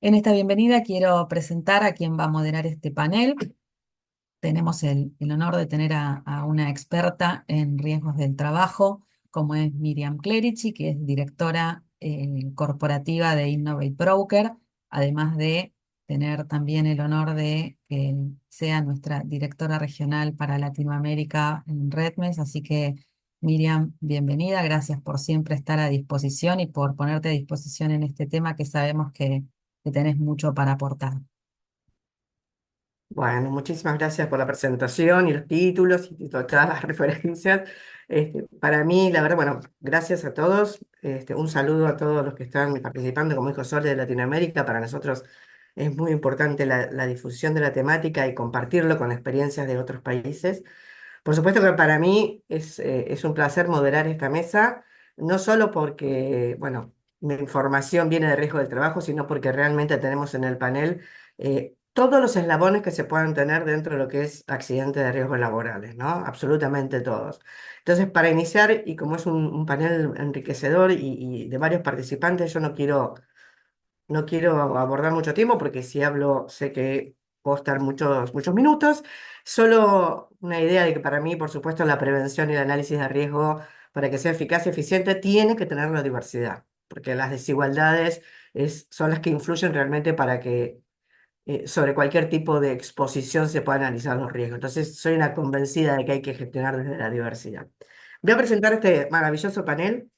En esta bienvenida quiero presentar a quien va a moderar este panel. Tenemos el honor de tener a una experta en riesgos del trabajo, como es Miriam Clerici, que es directora corporativa de Innovate Broker, además de tener también el honor de que sea nuestra directora regional para Latinoamérica en Redmes. Así que, Miriam, bienvenida. Gracias por siempre estar a disposición y por ponerte a disposición en este tema que sabemos que tenés mucho para aportar. Bueno, muchísimas gracias por la presentación y los títulos y todas las referencias. Para mí, la verdad, bueno, gracias a todos. Un saludo a todos los que están participando, como dijo Sol, de Latinoamérica. Para nosotros es muy importante la difusión de la temática y compartirlo con experiencias de otros países. Por supuesto que para mí es un placer moderar esta mesa, no solo porque, bueno, mi información viene de riesgo del trabajo, sino porque realmente tenemos en el panel todos los eslabones que se puedan tener dentro de lo que es accidentes de riesgos laborales, ¿no? Absolutamente todos. Entonces, para iniciar, y como es un panel enriquecedor y de varios participantes, yo no quiero abordar mucho tiempo porque si hablo sé que puedo estar muchos minutos. Solo una idea de que para mí, por supuesto, la prevención y el análisis de riesgo, para que sea eficaz y eficiente, tiene que tener la diversidad, porque las desigualdades son las que influyen realmente para que sobre cualquier tipo de exposición se puedan analizar los riesgos. Entonces, soy una convencida de que hay que gestionar desde la diversidad. Voy a presentar este maravilloso panel.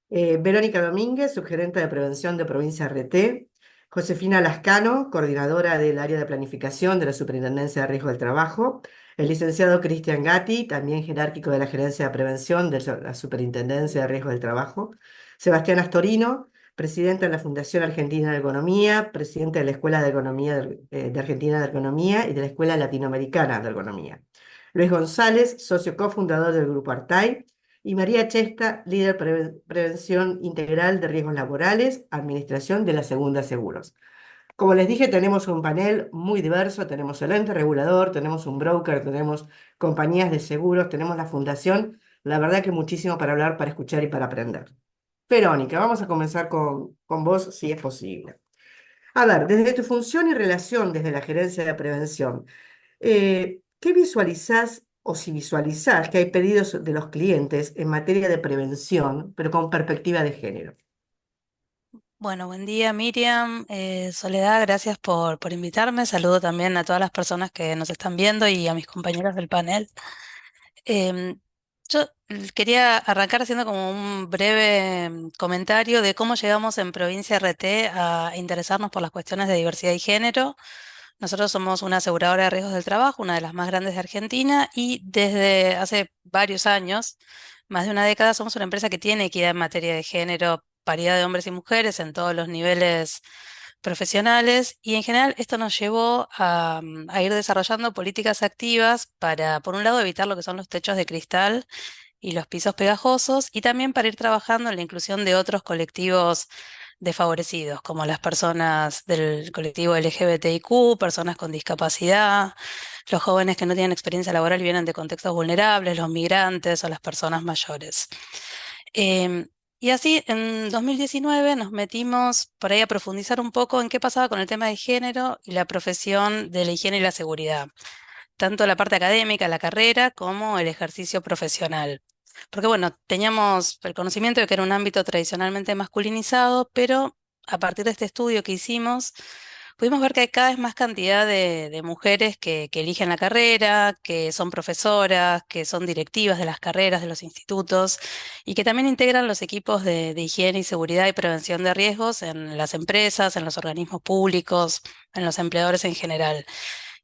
Verónica Domínguez, subgerente de prevención de Provincia RT, Josefina Lascano, coordinadora del área de planificación de la Superintendencia de Riesgo del Trabajo, el licenciado Cristian Gatti, también jerárquico de la Gerencia de Prevención de la Superintendencia de Riesgo del Trabajo, Sebastián Astorino, presidente de la Fundación Argentina de Ergonomía, presidente de la Escuela de Ergonomía de Argentina de Ergonomía y de la Escuela Latinoamericana de Ergonomía, Luis González, socio cofundador del Grupo Artai, y María Chesta, líder Prevención Integral de Riesgos Laborales, Administración de la Segunda Seguros. Como les dije, tenemos un panel muy diverso, tenemos el ente regulador, tenemos un broker, tenemos compañías de seguros, tenemos la fundación. La verdad que muchísimo para hablar, para escuchar y para aprender. Verónica, vamos a comenzar con vos, si es posible. A ver, desde tu función y relación desde la gerencia de prevención, ¿qué visualizás o si visualizás que hay pedidos de los clientes en materia de prevención, pero con perspectiva de género? Bueno, buen día Miriam, Soledad, gracias por invitarme. Saludo también a todas las personas que nos están viendo y a mis compañeros del panel. Em, yo quería arrancar haciendo como un breve comentario de cómo llegamos en Provincia RT a interesarnos por las cuestiones de diversidad y género. Nosotros somos una aseguradora de riesgos del trabajo, una de las más grandes de Argentina, y desde hace varios años, más de una década, somos una empresa que tiene equidad en materia de género, paridad de hombres y mujeres en todos los niveles profesionales, y en general esto nos llevó a ir desarrollando políticas activas para, por un lado, evitar lo que son los techos de cristal y los pisos pegajosos, y también para ir trabajando en la inclusión de otros colectivos desfavorecidos, como las personas del colectivo LGBTIQ, personas con discapacidad, los jóvenes que no tienen experiencia laboral y vienen de contextos vulnerables, los migrantes o las personas mayores. Em, y así, en 2019 nos metimos por ahí a profundizar un poco en qué pasaba con el tema de género y la profesión de la higiene y la seguridad, tanto la parte académica, la carrera, como el ejercicio profesional. Porque bueno, teníamos el conocimiento de que era un ámbito tradicionalmente masculinizado, pero a partir de este estudio que hicimos, pudimos ver que hay cada vez más cantidad de mujeres que eligen la carrera, que son profesoras, que son directivas de las carreras, de los institutos, y que también integran los equipos de higiene y seguridad y prevención de riesgos en las empresas, en los organismos públicos, en los empleadores en general.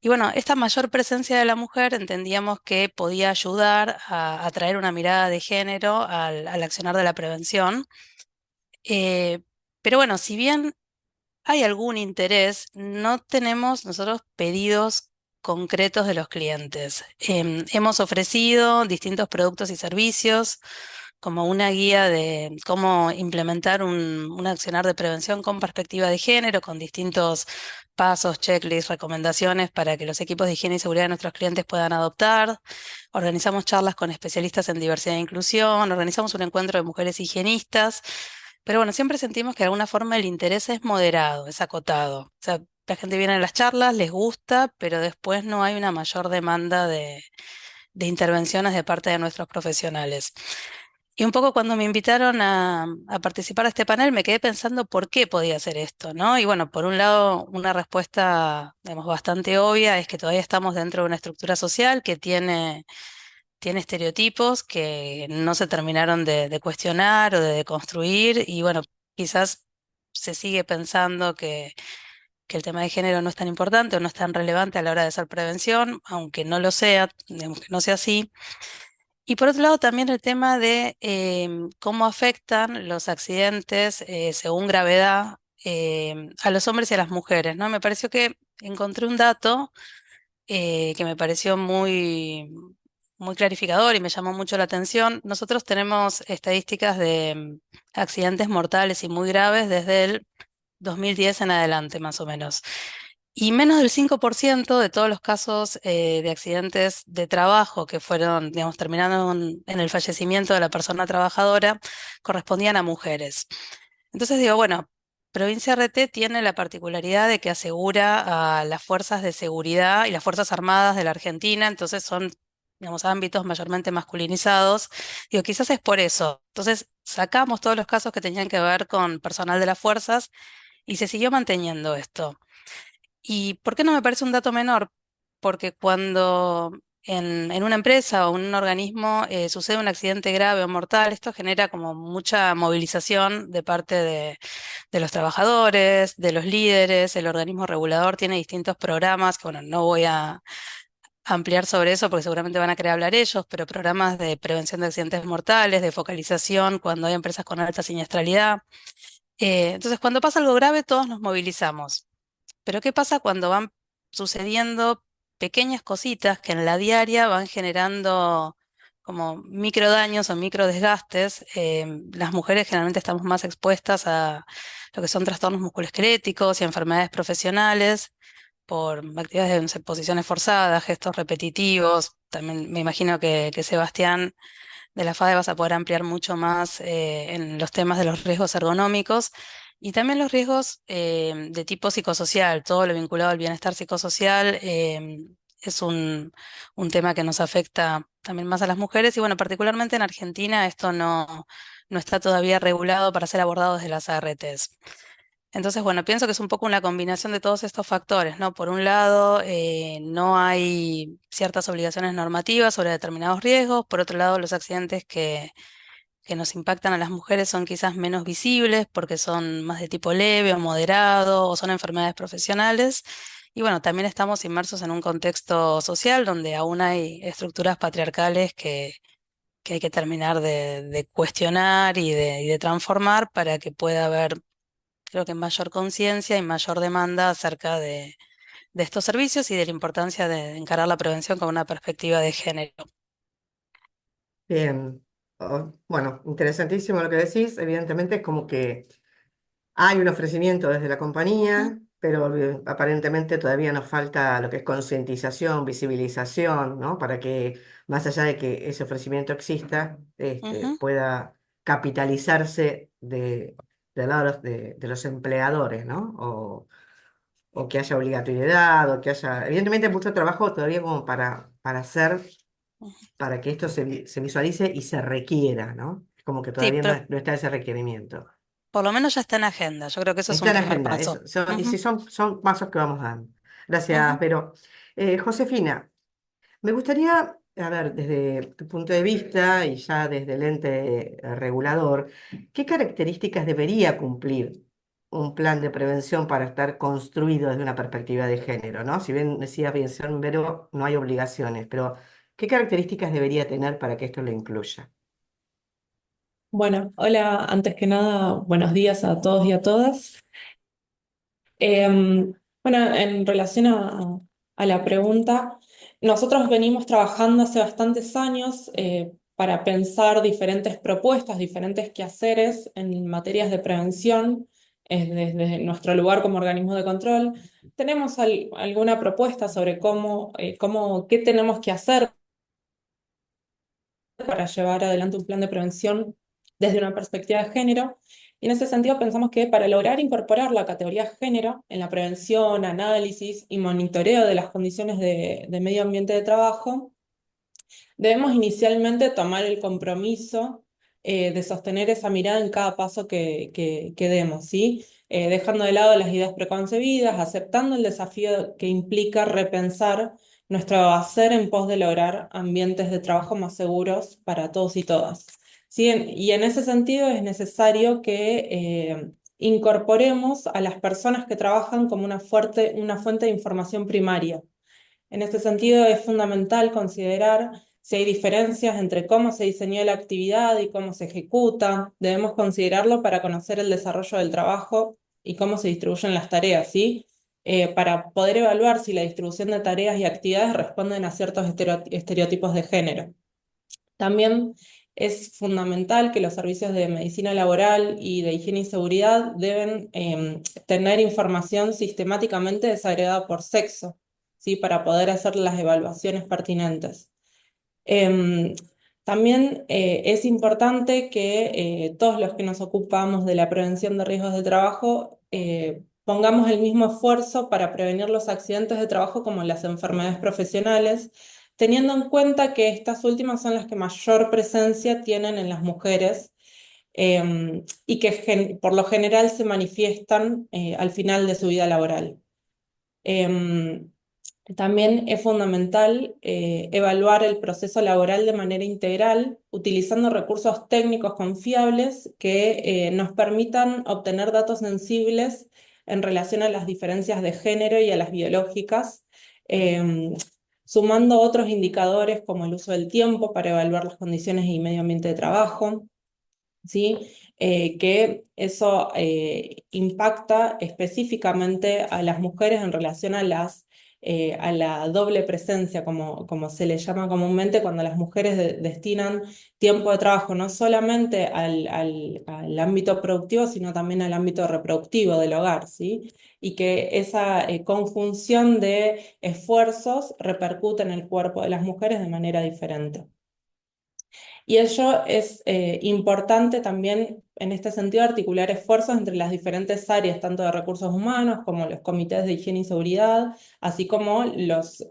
Y bueno, esta mayor presencia de la mujer entendíamos que podía ayudar a traer una mirada de género al accionar de la prevención. Eh, pero bueno, si bien hay algún interés, no tenemos nosotros pedidos concretos de los clientes. Hemos ofrecido distintos productos y servicios como una guía de cómo implementar un accionar de prevención con perspectiva de género, con distintos pasos, checklists, recomendaciones para que los equipos de higiene y seguridad de nuestros clientes puedan adoptar. Organizamos charlas con especialistas en diversidad e inclusión, organizamos un encuentro de mujeres higienistas pero bueno, siempre sentimos que de alguna forma el interés es moderado, es acotado. O sea, la gente viene a las charlas, les gusta, pero después no hay una mayor demanda de intervenciones de parte de nuestros profesionales. Y un poco cuando me invitaron a participar de este panel, me quedé pensando por qué podía hacer esto, ¿no? Y bueno, por un lado, una respuesta, digamos, bastante obvia es que todavía estamos dentro de una estructura social que tiene estereotipos que no se terminaron de cuestionar o de deconstruir, y bueno, quizás se sigue pensando que el tema de género no es tan importante o no es tan relevante a la hora de hacer prevención, aunque no lo sea, digamos que no sea así. Y por otro lado, también el tema de cómo afectan los accidentes según gravedad a los hombres y a las mujeres, ¿no? Me pareció que encontré un dato que me pareció muy clarificador y me llamó mucho la atención. Nosotros tenemos estadísticas de accidentes mortales y muy graves desde el 2010 en adelante, más o menos. Y menos del 5% de todos los casos de accidentes de trabajo que fueron, digamos, terminaron en el fallecimiento de la persona trabajadora correspondían a mujeres. Entonces digo, bueno, Provincia RT tiene la particularidad de que asegura a las fuerzas de seguridad y las Fuerzas Armadas de la Argentina, entonces son, digamos, ámbitos mayormente masculinizados. Digo, quizás es por eso. Entonces sacamos todos los casos que tenían que ver con personal de las fuerzas y se siguió manteniendo esto. ¿Y por qué no me parece un dato menor? Porque cuando en una empresa o en un organismo sucede un accidente grave o mortal, esto genera como mucha movilización de parte de los trabajadores, de los líderes. El organismo regulador tiene distintos programas, que bueno, no voy a ampliar sobre eso porque seguramente van a querer hablar ellos, pero programas de prevención de accidentes mortales, de focalización cuando hay empresas con alta siniestralidad. Entonces, cuando pasa algo grave, todos nos movilizamos. Pero ¿qué pasa cuando van sucediendo pequeñas cositas que en la diaria van generando como micro daños o micro desgastes? Las mujeres generalmente estamos más expuestas a lo que son trastornos musculoesqueléticos y enfermedades profesionales por actividades de, no sé, posiciones forzadas, gestos repetitivos. También me imagino que Sebastián de la FADE vas a poder ampliar mucho más en los temas de los riesgos ergonómicos y también los riesgos de tipo psicosocial, todo lo vinculado al bienestar psicosocial. Es un tema que nos afecta también más a las mujeres y bueno, particularmente en Argentina esto no está todavía regulado para ser abordado desde las ARTs. Entonces, bueno, pienso que es un poco una combinación de todos estos factores, ¿no? Por un lado, no hay ciertas obligaciones normativas sobre determinados riesgos. Por otro lado, los accidentes que nos impactan a las mujeres son quizás menos visibles porque son más de tipo leve o moderado o son enfermedades profesionales. Y bueno, también estamos inmersos en un contexto social donde aún hay estructuras patriarcales que hay que terminar de cuestionar y de transformar para que pueda haber, creo que, mayor conciencia y mayor demanda acerca de estos servicios y de la importancia de encarar la prevención con una perspectiva de género. Bien. Bueno, interesantísimo lo que decís. Evidentemente es como que hay un ofrecimiento desde la Ujú, compañía, pero aparentemente todavía nos falta lo que es concientización, visibilización, ¿no? Para que, más allá de que ese ofrecimiento exista, ujú. pueda capitalizarse del lado de los empleadores, ¿no? O que haya obligatoriedad, o que haya, evidentemente, mucho trabajo todavía como para hacer, para que esto se visualice y se requiera, ¿no? Como que Sí, todavía no, pero no está ese requerimiento. por lo menos ya está en agenda. Yo creo que eso es Está un en primer agenda, paso. y Ujú, si son pasos que vamos dando. Gracias, ujú, pero Josefina, me gustaría, a ver, desde tu punto de vista y ya desde el ente regulador, ¿qué características debería cumplir un plan de prevención para estar construido desde una perspectiva de género, ¿no? Si bien decía bien, pero no hay obligaciones, pero ¿qué características debería tener para que esto lo incluya? Bueno, hola, antes que nada, buenos días a todos y a todas. Bueno, en relación a la pregunta, nosotros venimos trabajando hace bastantes años para pensar diferentes propuestas, diferentes quehaceres en materias de prevención desde nuestro lugar como organismo de control. ¿Tenemos alguna propuesta sobre qué tenemos que hacer para llevar adelante un plan de prevención desde una perspectiva de género? Y en ese sentido pensamos que para lograr incorporar la categoría género en la prevención, análisis y monitoreo de las condiciones de medio ambiente de trabajo, debemos inicialmente tomar el compromiso de sostener esa mirada en cada paso que demos, ¿sí? Dejando de lado las ideas preconcebidas, aceptando el desafío que implica repensar nuestro hacer en pos de lograr ambientes de trabajo más seguros para todos y todas. ¿Sí? Y en ese sentido es necesario que incorporemos a las personas que trabajan como una fuente de información primaria. En este sentido, es fundamental considerar si hay diferencias entre cómo se diseñó la actividad y cómo se ejecuta. Debemos considerarlo para conocer el desarrollo del trabajo y cómo se distribuyen las tareas, ¿sí? Para poder evaluar si la distribución de tareas y actividades responden a ciertos estereotipos de género. También es fundamental que los servicios de medicina laboral y de higiene y seguridad deben tener información sistemáticamente desagregada por sexo, ¿sí? Para poder hacer las evaluaciones pertinentes. Em, También es importante que todos los que nos ocupamos de la prevención de riesgos de trabajo pongamos el mismo esfuerzo para prevenir los accidentes de trabajo como las enfermedades profesionales, teniendo en cuenta que estas últimas son las que mayor presencia tienen en las mujeres y que por lo general se manifiestan al final de su vida laboral. Em, También es fundamental evaluar el proceso laboral de manera integral, utilizando recursos técnicos confiables que nos permitan obtener datos sensibles en relación a las diferencias de género y a las biológicas, em, sumando otros indicadores como el uso del tiempo para evaluar las condiciones y medio ambiente de trabajo, ¿sí? Que eso impacta específicamente a las mujeres en relación a a la doble presencia, como se le llama comúnmente, cuando las mujeres destinan tiempo de trabajo no solamente al ámbito productivo, sino también al ámbito reproductivo del hogar, ¿sí? Y que esa conjunción de esfuerzos repercute en el cuerpo de las mujeres de manera diferente. Y ello es importante también en este sentido articular esfuerzos entre las diferentes áreas, tanto de recursos humanos como los comités de higiene y seguridad, así como los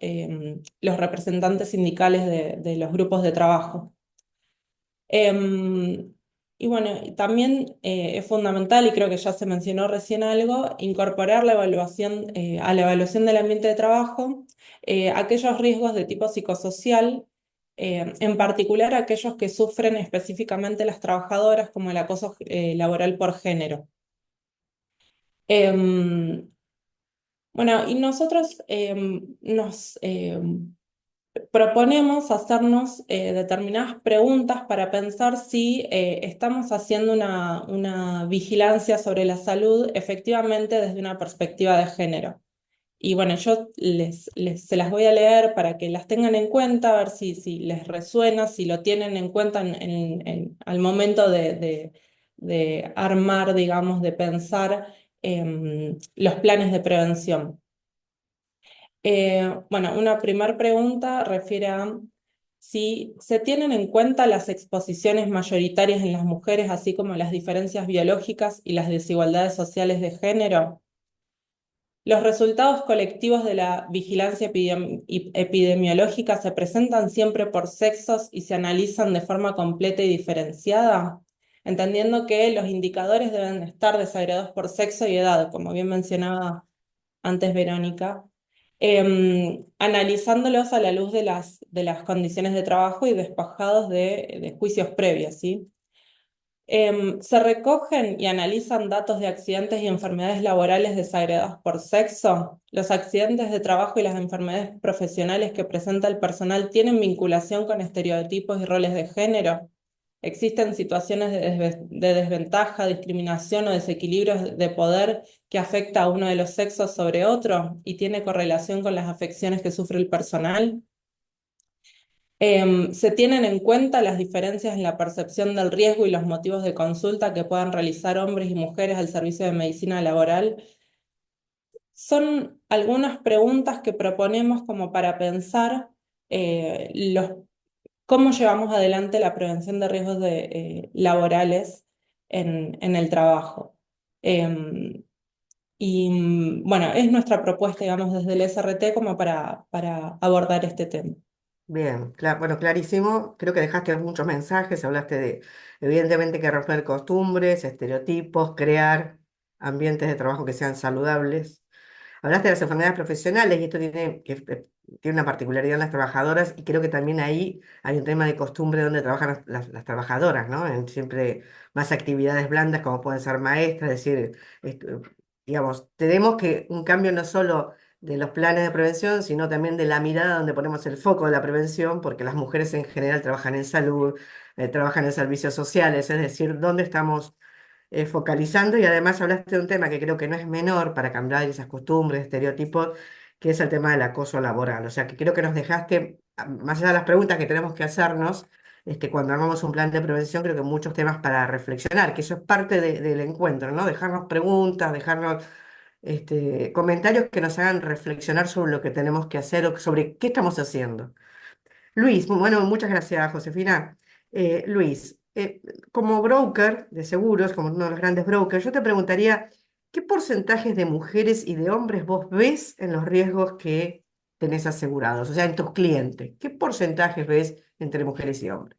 representantes sindicales de los grupos de trabajo. Y bueno, también es fundamental, y creo que ya se mencionó recién algo, incorporar la evaluación, a la evaluación del ambiente de trabajo aquellos riesgos de tipo psicosocial, en particular aquellos que sufren específicamente las trabajadoras, como el acoso laboral por género. Bueno, y nosotros nos proponemos hacernos determinadas preguntas para pensar si estamos haciendo una vigilancia sobre la salud efectivamente desde una perspectiva de género. Y bueno, yo se las voy a leer para que las tengan en cuenta, a ver si les resuena, si lo tienen en cuenta al momento de armar, digamos, de pensar los planes de prevención. Bueno, una primera pregunta refiere a si se tienen en cuenta las exposiciones mayoritarias en las mujeres, así como las diferencias biológicas y las desigualdades sociales de género. Los resultados colectivos de la vigilancia epidemiológica se presentan siempre por sexos y se analizan de forma completa y diferenciada, entendiendo que los indicadores deben estar desagregados por sexo y edad, como bien mencionaba antes Verónica, analizándolos a la luz de las condiciones de trabajo y despojados de juicios previos, ¿sí? Se recogen y analizan datos de accidentes y enfermedades laborales desagregados por sexo. Los accidentes de trabajo y las enfermedades profesionales que presenta el personal tienen vinculación con estereotipos y roles de género. Existen situaciones de desventaja, discriminación o desequilibrios de poder que afecta a uno de los sexos sobre otro y tiene correlación con las afecciones que sufre el personal. Se tienen en cuenta las diferencias en la percepción del riesgo y los motivos de consulta que puedan realizar hombres y mujeres al servicio de medicina laboral. Son algunas preguntas que proponemos como para pensar cómo llevamos adelante la prevención de riesgos laborales en el trabajo. Em, bueno, es nuestra propuesta, digamos, desde el SRT como para abordar este tema. Bien, bueno, clarísimo. Creo que dejaste muchos mensajes, hablaste de, evidentemente, que romper costumbres, estereotipos, crear ambientes de trabajo que sean saludables. Hablaste de las enfermedades profesionales y esto tiene una particularidad en las trabajadoras y creo que también ahí hay un tema de costumbre donde trabajan las trabajadoras, ¿no? En siempre más actividades blandas como pueden ser maestras, es decir, digamos, tenemos que un cambio no solo de los planes de prevención, sino también de la mirada donde ponemos el foco de la prevención, porque las mujeres en general trabajan en salud, trabajan en servicios sociales, es decir, dónde estamos focalizando y además hablaste de un tema que creo que no es menor para cambiar esas costumbres, estereotipos, que es el tema del acoso laboral. O sea, que creo que nos dejaste, más allá de las preguntas que tenemos que hacernos, cuando armamos un plan de prevención, creo que muchos temas para reflexionar, que eso es parte del encuentro, ¿no? Dejarnos preguntas, dejarnos comentarios que nos hagan reflexionar sobre lo que tenemos que hacer o sobre qué estamos haciendo. Luis, bueno, muchas gracias, Josefina. Luis, como broker de seguros, como uno de los grandes brokers, yo te preguntaría, ¿qué porcentajes de mujeres y de hombres vos ves en los riesgos que tenés asegurados? O sea, en tus clientes, ¿qué porcentajes ves entre mujeres y hombres?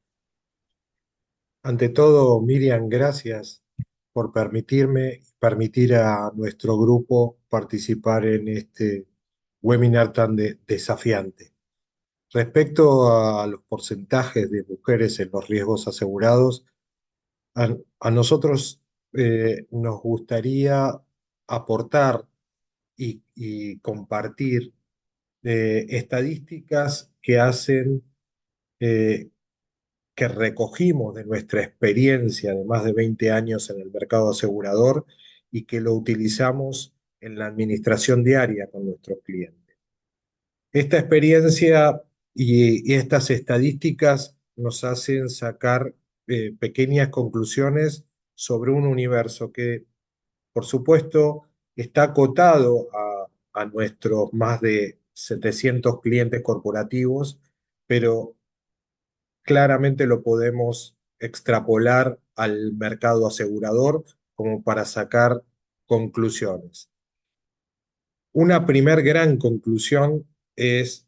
Ante todo, Miriam, gracias por permitir a nuestro grupo participar en este webinar tan desafiante. Respecto a los porcentajes de mujeres en los riesgos asegurados, a nosotros nos gustaría aportar y compartir estadísticas que hacen eh, que recogimos de nuestra experiencia de más de 20 años en el mercado asegurador y que lo utilizamos en la administración diaria con nuestros clientes. Esta experiencia y estas estadísticas nos hacen sacar pequeñas conclusiones sobre un universo que, por supuesto, está acotado a nuestros más de 700 clientes corporativos, pero claramente lo podemos extrapolar al mercado asegurador como para sacar conclusiones. Una primer gran conclusión es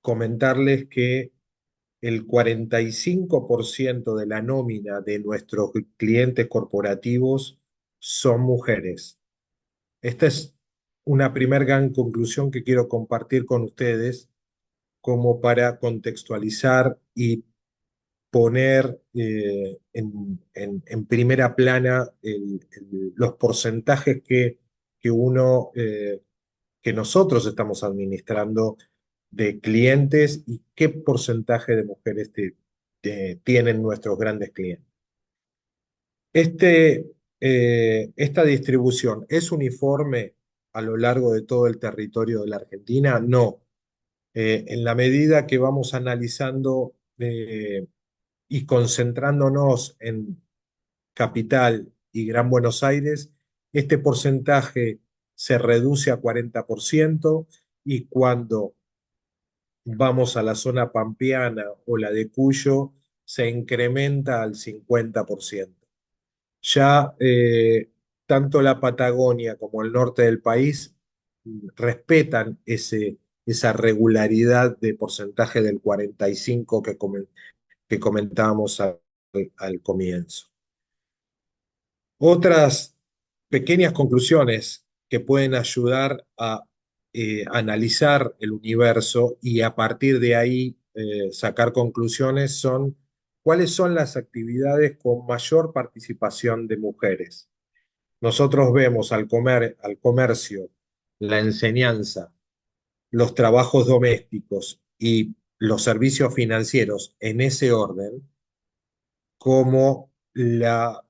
comentarles que el 45% de la nómina de nuestros clientes corporativos son mujeres. Esta es una primer gran conclusión que quiero compartir con ustedes como para contextualizar y poner en primera plana los porcentajes que que nosotros estamos administrando de clientes y qué porcentaje de mujeres tienen nuestros grandes clientes. Esta distribución es uniforme a lo largo de todo el territorio de la Argentina. No. En la medida que vamos analizando y concentrándonos en Capital y Gran Buenos Aires, este porcentaje se reduce a 40% y cuando vamos a la zona pampeana o la de Cuyo, se incrementa al 50%. Ya tanto la Patagonia como el norte del país respetan esa regularidad de porcentaje del 45% que comentábamos al comienzo. Otras pequeñas conclusiones que pueden ayudar a analizar el universo y a partir de ahí sacar conclusiones son cuáles son las actividades con mayor participación de mujeres. Nosotros vemos al comercio, la enseñanza, los trabajos domésticos y los servicios financieros en ese orden como la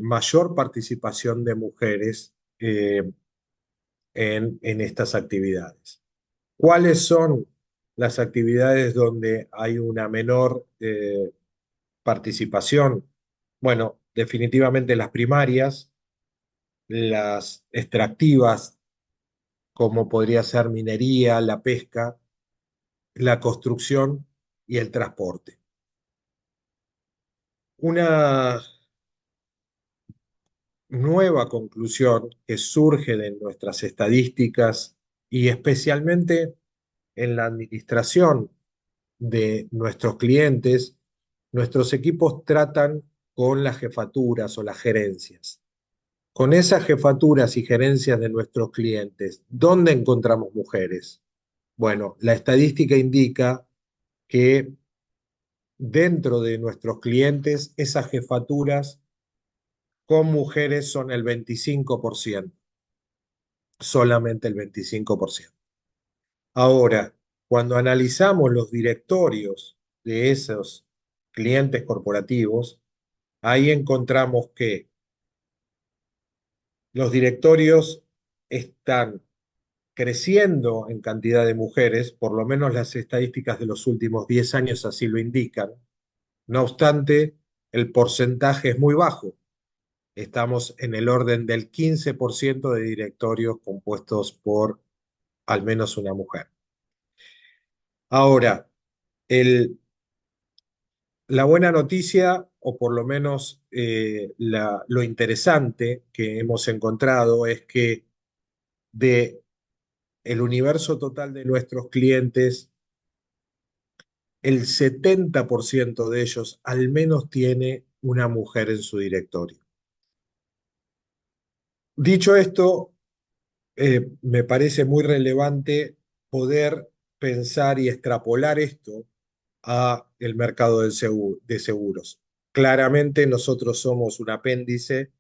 mayor participación de mujeres en estas actividades. ¿Cuáles son las actividades donde hay una menor participación? Bueno, definitivamente las primarias, las extractivas, como podría ser minería, la pesca, la construcción y el transporte. Una nueva conclusión que surge de nuestras estadísticas y especialmente en la administración de nuestros clientes, nuestros equipos tratan con las jefaturas o las gerencias. Con esas jefaturas y gerencias de nuestros clientes, ¿dónde encontramos mujeres? Bueno, la estadística indica que dentro de nuestros clientes, esas jefaturas con mujeres son el 25%, solamente el 25%. Ahora, cuando analizamos los directorios de esos clientes corporativos, ahí encontramos que los directorios están creciendo en cantidad de mujeres, por lo menos las estadísticas de los últimos 10 años así lo indican. No obstante, el porcentaje es muy bajo. Estamos en el orden del 15% de directorios compuestos por al menos una mujer. Ahora, la buena noticia, o por lo menos lo interesante que hemos encontrado es que de el universo total de nuestros clientes, el 70% de ellos al menos tiene una mujer en su directorio. Dicho esto, me parece muy relevante poder pensar y extrapolar esto a el mercado de seguros. Claramente nosotros somos un apéndice,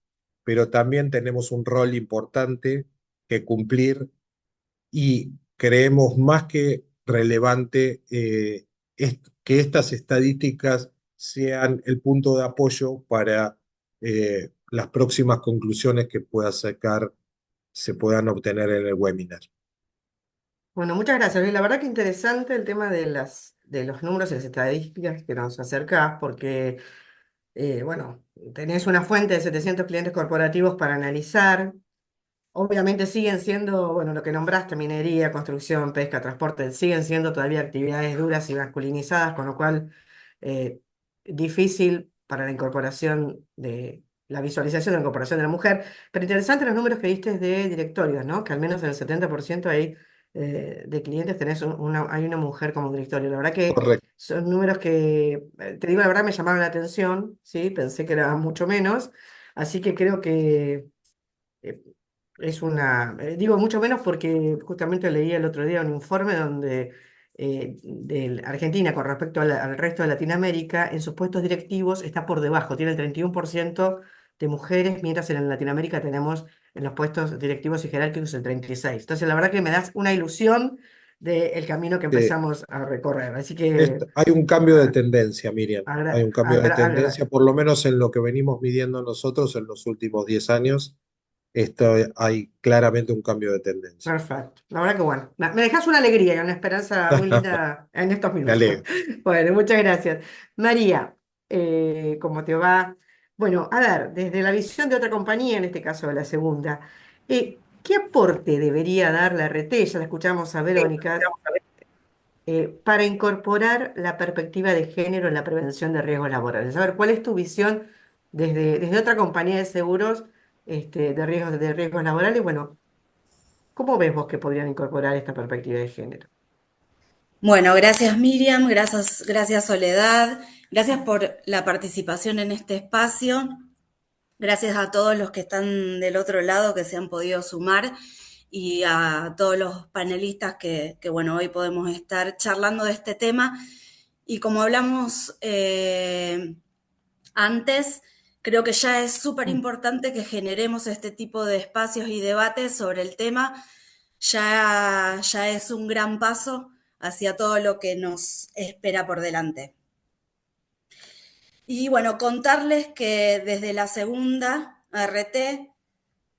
pero también tenemos un rol importante que cumplir y creemos más que relevante que estas estadísticas sean el punto de apoyo para las próximas conclusiones que se puedan obtener en el webinar. Bueno, muchas gracias, Luis. La verdad que interesante el tema de los números y las estadísticas que nos acercás, porque, bueno, tenés una fuente de 700 clientes corporativos para analizar. Obviamente siguen siendo, bueno, lo que nombraste, minería, construcción, pesca, transporte, siguen siendo todavía actividades duras y masculinizadas, con lo cual eh, difícil para la incorporación de la visualización de la incorporación de la mujer. Pero interesante los números que diste de directorios, ¿no? Que al menos en el 70% ahí, de clientes tenés hay una mujer como directorio. La verdad que Correcto. son números que, te digo la verdad, me llamaron la atención, ¿sí? Pensé que era mucho menos, así que creo que eh, es digo mucho menos porque justamente leí el otro día un informe donde de Argentina con respecto al resto de Latinoamérica, en sus puestos directivos está por debajo, tiene el 31% de mujeres, mientras en Latinoamérica tenemos en los puestos directivos y jerárquicos el 36%. Entonces, la verdad que me das una ilusión del camino que empezamos a recorrer. Así que Hay un cambio de ah, tendencia, Miriam. Hay un cambio de tendencia, por lo menos en lo que venimos midiendo nosotros en los últimos 10 años. Hay claramente un cambio de tendencia. perfecto. La verdad que bueno. Me dejas una alegría y una esperanza muy linda en estos Me minutos. alegro. Bueno, muchas gracias. María, ¿cómo te va? Bueno, a ver, desde la visión de otra compañía, en este caso de la segunda, ¿qué aporte debería dar la RT? Ya la escuchamos a Verónica, para incorporar la perspectiva de género en la prevención de riesgos laborales. A ver, ¿cuál es tu visión desde otra compañía de seguros, de riesgos laborales? Bueno, ¿cómo ves vos que podrían incorporar esta perspectiva de género? Bueno, gracias Miriam, gracias Soledad, gracias por la participación en este espacio, gracias a todos los que están del otro lado que se han podido sumar y a todos los panelistas que bueno, hoy podemos estar charlando de este tema. Y como hablamos antes, creo que ya es súper importante que generemos este tipo de espacios y debates sobre el tema. Ya es un gran paso hacia todo lo que nos espera por delante. Y bueno, contarles que desde la segunda RT,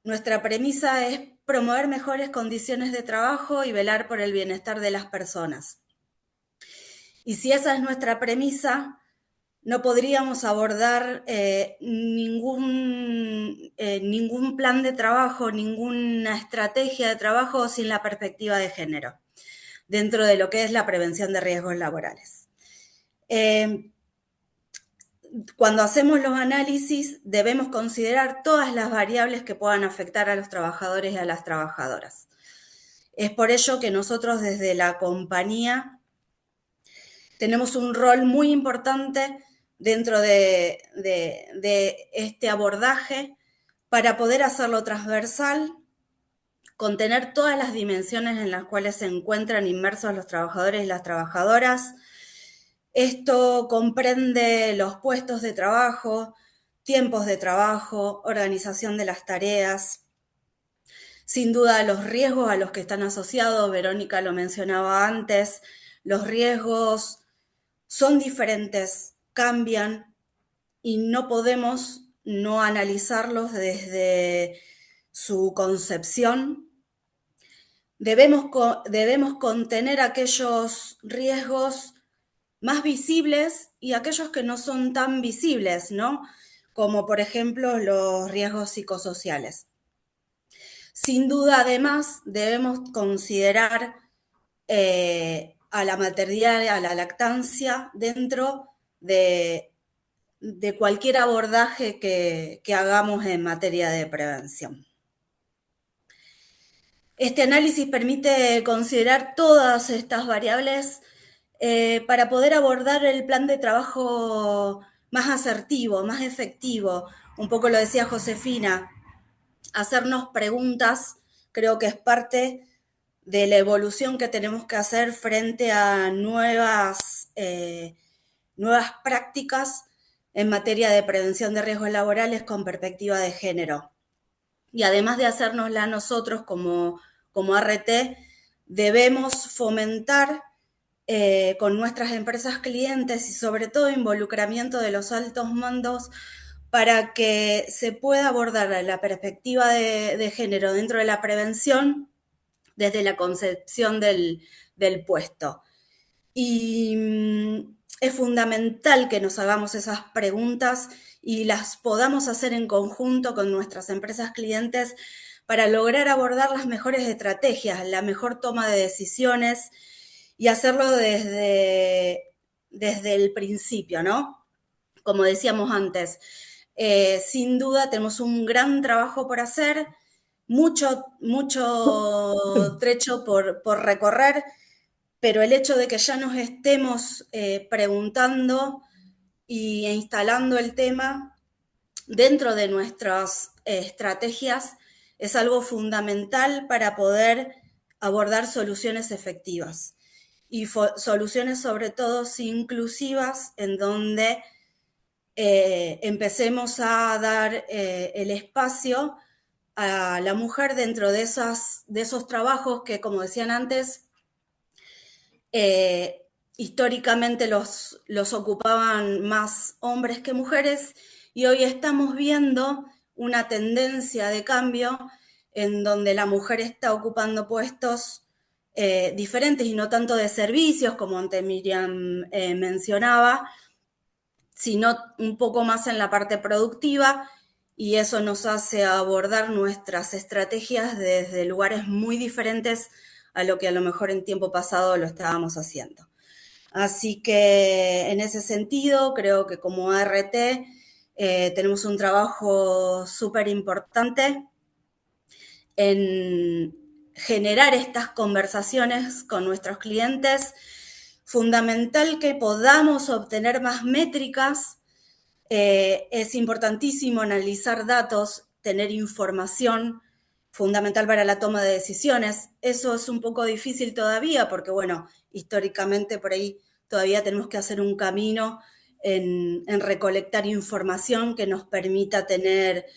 nuestra premisa es promover mejores condiciones de trabajo y velar por el bienestar de las personas. Y si esa es nuestra premisa, no podríamos abordar ningún plan de trabajo, ninguna estrategia de trabajo sin la perspectiva de género, dentro de lo que es la prevención de riesgos laborales. cuando hacemos los análisis debemos considerar todas las variables que puedan afectar a los trabajadores y a las trabajadoras. Es por ello que nosotros desde la compañía tenemos un rol muy importante dentro de este abordaje para poder hacerlo transversal, contener todas las dimensiones en las cuales se encuentran inmersos los trabajadores y las trabajadoras. Esto comprende los puestos de trabajo, tiempos de trabajo, organización de las tareas, sin duda los riesgos a los que están asociados, Verónica lo mencionaba antes, los riesgos son diferentes, cambian y no podemos no analizarlos desde su concepción. Debemos contener aquellos riesgos más visibles y aquellos que no son tan visibles, ¿no? Como por ejemplo los riesgos psicosociales. Sin duda, además, debemos considerar a la maternidad, a la lactancia, dentro de cualquier abordaje que hagamos en materia de prevención. Este análisis permite considerar todas estas variables para poder abordar el plan de trabajo más asertivo, más efectivo. Un poco lo decía Josefina, hacernos preguntas creo que es parte de la evolución que tenemos que hacer frente a nuevas prácticas en materia de prevención de riesgos laborales con perspectiva de género. Y además de hacérnosla nosotros como ART, debemos fomentar con nuestras empresas clientes y sobre todo involucramiento de los altos mandos para que se pueda abordar la perspectiva de género dentro de la prevención desde la concepción del puesto. Y es fundamental que nos hagamos esas preguntas y las podamos hacer en conjunto con nuestras empresas clientes para lograr abordar las mejores estrategias, la mejor toma de decisiones y hacerlo desde el principio, ¿no? Como decíamos antes, sin duda tenemos un gran trabajo por hacer, mucho trecho por recorrer, pero el hecho de que ya nos estemos preguntando e instalando el tema dentro de nuestras estrategias es algo fundamental para poder abordar soluciones efectivas y soluciones sobre todo inclusivas en donde empecemos a dar el espacio a la mujer dentro de esos trabajos que, como decían antes, históricamente los ocupaban más hombres que mujeres y hoy estamos viendo una tendencia de cambio en donde la mujer está ocupando puestos diferentes y no tanto de servicios, como antes Miriam mencionaba, sino un poco más en la parte productiva, y eso nos hace abordar nuestras estrategias desde lugares muy diferentes a lo que a lo mejor en tiempo pasado lo estábamos haciendo. Así que en ese sentido, creo que como ART tenemos un trabajo súper importante en generar estas conversaciones con nuestros clientes. Fundamental que podamos obtener más métricas. Es importantísimo analizar datos, tener información fundamental para la toma de decisiones. Eso es un poco difícil todavía porque, bueno, históricamente por ahí todavía tenemos que hacer un camino en recolectar información que nos permita tener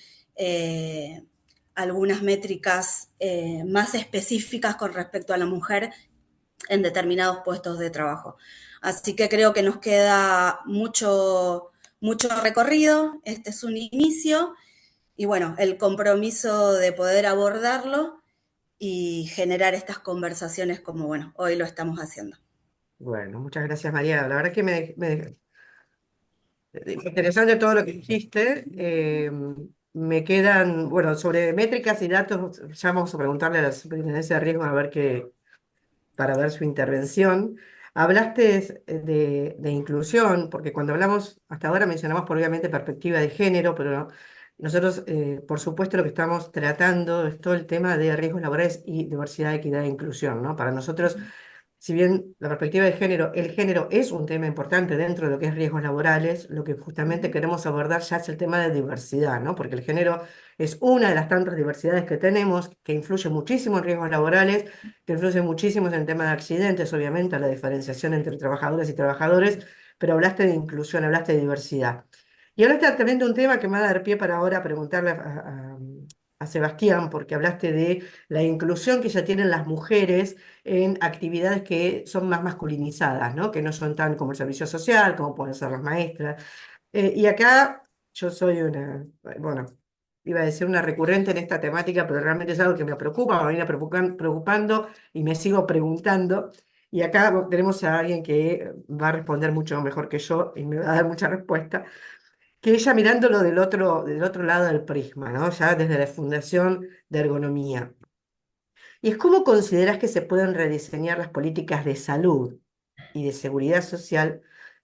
algunas métricas más específicas con respecto a la mujer en determinados puestos de trabajo. Así que creo que nos queda mucho recorrido, este es un inicio y bueno, el compromiso de poder abordarlo y generar estas conversaciones como, bueno, hoy lo estamos haciendo. Bueno, muchas gracias, María. La verdad que interesante todo lo que dijiste. Me quedan, bueno, sobre métricas y datos, ya vamos a preguntarle a la Superintendencia de Riesgos a ver para ver su intervención. Hablaste de inclusión, porque cuando hablamos, hasta ahora mencionamos por obviamente perspectiva de género, pero nosotros, por supuesto, lo que estamos tratando es todo el tema de riesgos laborales y diversidad, equidad e inclusión, ¿no? Para nosotros, si bien la perspectiva de género, el género es un tema importante dentro de lo que es riesgos laborales, lo que justamente queremos abordar ya es el tema de diversidad, ¿no? Porque el género es una de las tantas diversidades que tenemos, que influye muchísimo en riesgos laborales, que influye muchísimo en el tema de accidentes, obviamente, la diferenciación entre trabajadoras y trabajadores, pero hablaste de inclusión, hablaste de diversidad. Y hablaste también de un tema que me va a dar pie para ahora preguntarle a Sebastián, porque hablaste de la inclusión que ya tienen las mujeres en actividades que son más masculinizadas, ¿no? Que no son tan como el servicio social, como pueden ser las maestras. Y acá yo soy bueno, iba a decir una recurrente en esta temática, pero realmente es algo que me preocupa, me viene preocupando y me sigo preguntando. Y acá tenemos a alguien que va a responder mucho mejor que yo y me va a dar mucha respuesta, que ella mirándolo del otro lado del prisma, ¿no? Ya desde la Fundación de Ergonomía. ¿Y es cómo consideras que se pueden rediseñar las políticas de salud y de seguridad social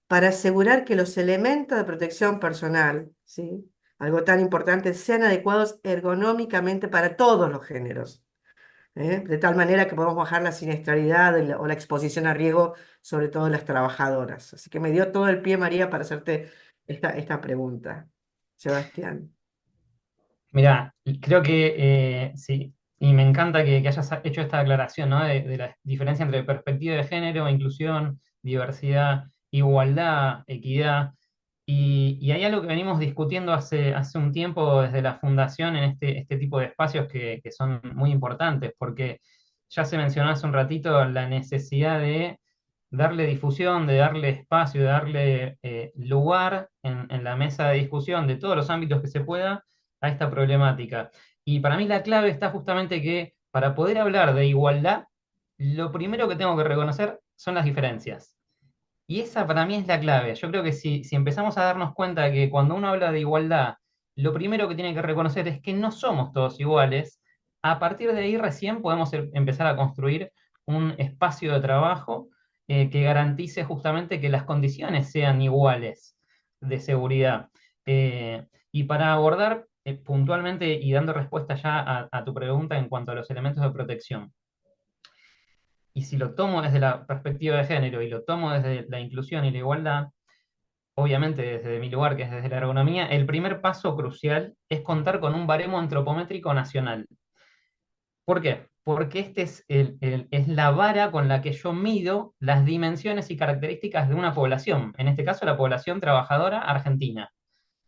para asegurar que los elementos de protección personal, ¿sí? Algo tan importante, sean adecuados ergonómicamente para todos los géneros? De tal manera que podamos bajar la siniestralidad o la exposición a riesgo, sobre todo de las trabajadoras. Así que me dio todo el pie, María, para hacerte esta pregunta. Sebastián. Mirá, y creo que sí, y me encanta que hayas hecho esta aclaración, ¿no? De la diferencia entre perspectiva de género, inclusión, diversidad, igualdad, equidad. Y hay algo que venimos discutiendo hace un tiempo desde la Fundación en este tipo de espacios que son muy importantes, porque ya se mencionó hace un ratito la necesidad de darle difusión, de darle espacio, de darle lugar en la mesa de discusión de todos los ámbitos que se pueda a esta problemática. Y para mí la clave está justamente que para poder hablar de igualdad, lo primero que tengo que reconocer son las diferencias. Y esa para mí es la clave. Yo creo que si empezamos a darnos cuenta de que cuando uno habla de igualdad, lo primero que tiene que reconocer es que no somos todos iguales, a partir de ahí recién podemos empezar a construir un espacio de trabajo que garantice justamente que las condiciones sean iguales de seguridad. Y para abordar puntualmente y dando respuesta ya a tu pregunta en cuanto a los elementos de protección. Y si lo tomo desde la perspectiva de género y lo tomo desde la inclusión y la igualdad, obviamente desde mi lugar, que es desde la ergonomía, el primer paso crucial es contar con un baremo antropométrico nacional. ¿Por qué? Porque este es la vara con la que yo mido las dimensiones y características de una población, en este caso la población trabajadora argentina,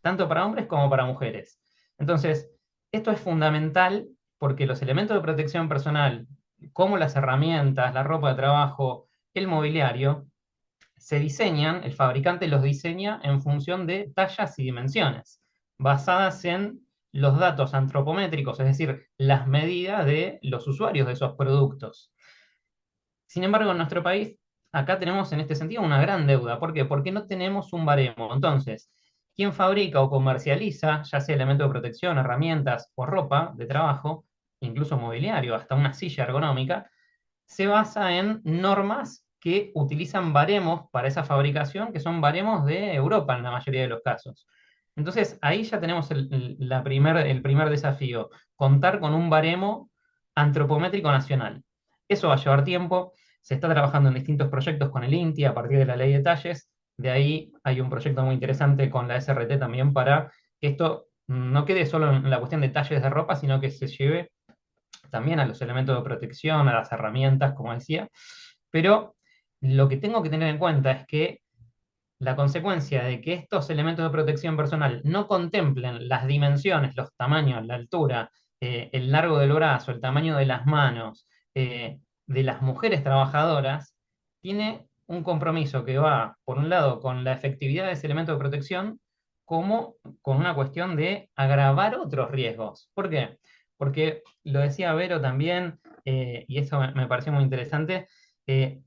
tanto para hombres como para mujeres. Entonces, esto es fundamental porque los elementos de protección personal, como las herramientas, la ropa de trabajo, el mobiliario, se diseñan, el fabricante los diseña en función de tallas y dimensiones, basadas en los datos antropométricos, es decir, las medidas de los usuarios de esos productos. Sin embargo, en nuestro país, acá tenemos en este sentido una gran deuda. ¿Por qué? Porque no tenemos un baremo. Entonces, quien fabrica o comercializa, ya sea elementos de protección, herramientas o ropa de trabajo, incluso mobiliario, hasta una silla ergonómica, se basa en normas que utilizan baremos para esa fabricación, que son baremos de Europa en la mayoría de los casos. Entonces, ahí ya tenemos el primer desafío, contar con un baremo antropométrico nacional. Eso va a llevar tiempo, se está trabajando en distintos proyectos con el INTI a partir de la ley de talles, de ahí hay un proyecto muy interesante con la SRT también para que esto no quede solo en la cuestión de talles de ropa, sino que se lleve también a los elementos de protección, a las herramientas, como decía, pero lo que tengo que tener en cuenta es que la consecuencia de que estos elementos de protección personal no contemplen las dimensiones, los tamaños, la altura, el largo del brazo, el tamaño de las manos de las mujeres trabajadoras, tiene un compromiso que va, por un lado, con la efectividad de ese elemento de protección, como con una cuestión de agravar otros riesgos. ¿Por qué? Porque lo decía Vero también, y eso me pareció muy interesante,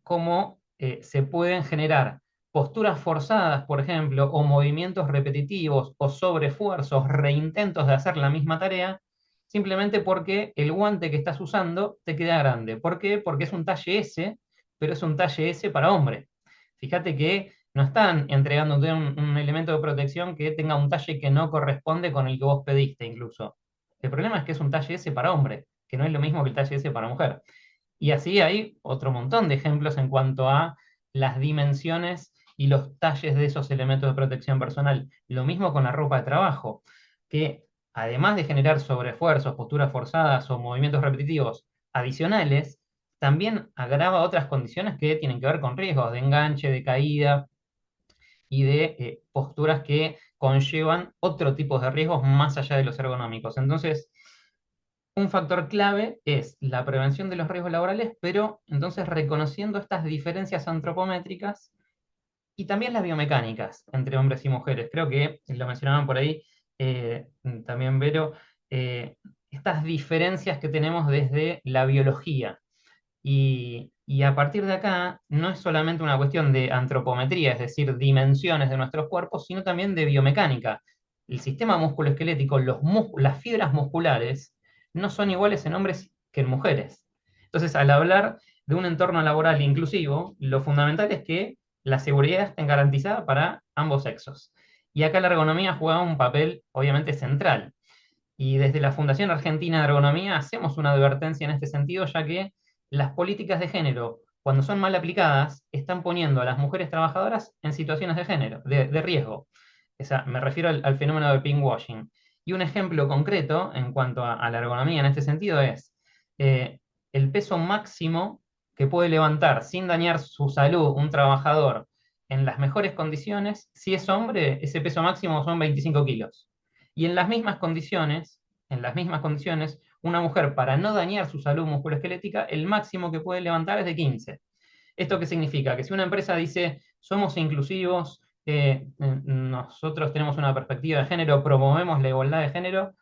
cómo se pueden generar posturas forzadas, por ejemplo, o movimientos repetitivos, o sobreesfuerzos, reintentos de hacer la misma tarea, simplemente porque el guante que estás usando te queda grande. ¿Por qué? Porque es un talle S pero es un talle S para hombre. Fíjate que no están entregándote un elemento de protección que tenga un talle que no corresponde con el que vos pediste incluso. El problema es que es un talle S para hombre, que no es lo mismo que el talle S para mujer. Y así hay otro montón de ejemplos en cuanto a las dimensiones y los talles de esos elementos de protección personal. Lo mismo con la ropa de trabajo, que además de generar sobreesfuerzos, posturas forzadas o movimientos repetitivos adicionales, también agrava otras condiciones que tienen que ver con riesgos de enganche, de caída y de posturas que conllevan otro tipo de riesgos más allá de los ergonómicos. Entonces, un factor clave es la prevención de los riesgos laborales, pero entonces reconociendo estas diferencias antropométricas y también las biomecánicas entre hombres y mujeres. Creo que lo mencionaban por ahí también Vero, eh, estas diferencias que tenemos desde la biología. Y a partir de acá no es solamente una cuestión de antropometría, es decir, dimensiones de nuestros cuerpos, sino también de biomecánica. El sistema musculoesquelético, las fibras musculares, no son iguales en hombres que en mujeres. Entonces, al hablar de un entorno laboral inclusivo, lo fundamental es que la seguridad esté garantizada para ambos sexos. Y acá la ergonomía juega un papel, obviamente, central. Y desde la Fundación Argentina de Ergonomía hacemos una advertencia en este sentido, ya que las políticas de género, cuando son mal aplicadas, están poniendo a las mujeres trabajadoras en situaciones de género, de riesgo. O sea, me refiero al fenómeno del pinkwashing. Y un ejemplo concreto en cuanto a la ergonomía en este sentido es eh, el peso máximo que puede levantar sin dañar su salud un trabajador en las mejores condiciones. Si es hombre, ese peso máximo son 25 kilos. Y en las mismas condiciones, una mujer, para no dañar su salud musculoesquelética, el máximo que puede levantar es de 15. ¿Esto qué significa? Que si una empresa dice, somos inclusivos, nosotros tenemos una perspectiva de género, promovemos la igualdad de género,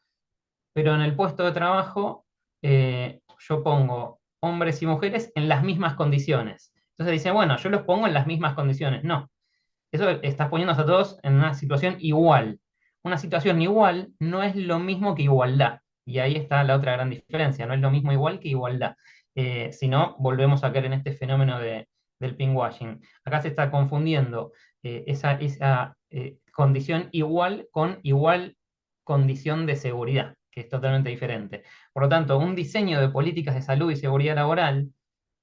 pero en el puesto de trabajo yo pongo hombres y mujeres en las mismas condiciones. Entonces dice, bueno, yo los pongo en las mismas condiciones. No, eso estás poniéndose a todos en una situación igual. Una situación igual no es lo mismo que igualdad. Y ahí está la otra gran diferencia. No es lo mismo igual que igualdad. Si no, volvemos a caer en este fenómeno del pinkwashing. Acá se está confundiendo esa condición igual con igual condición de seguridad, que es totalmente diferente. Por lo tanto, un diseño de políticas de salud y seguridad laboral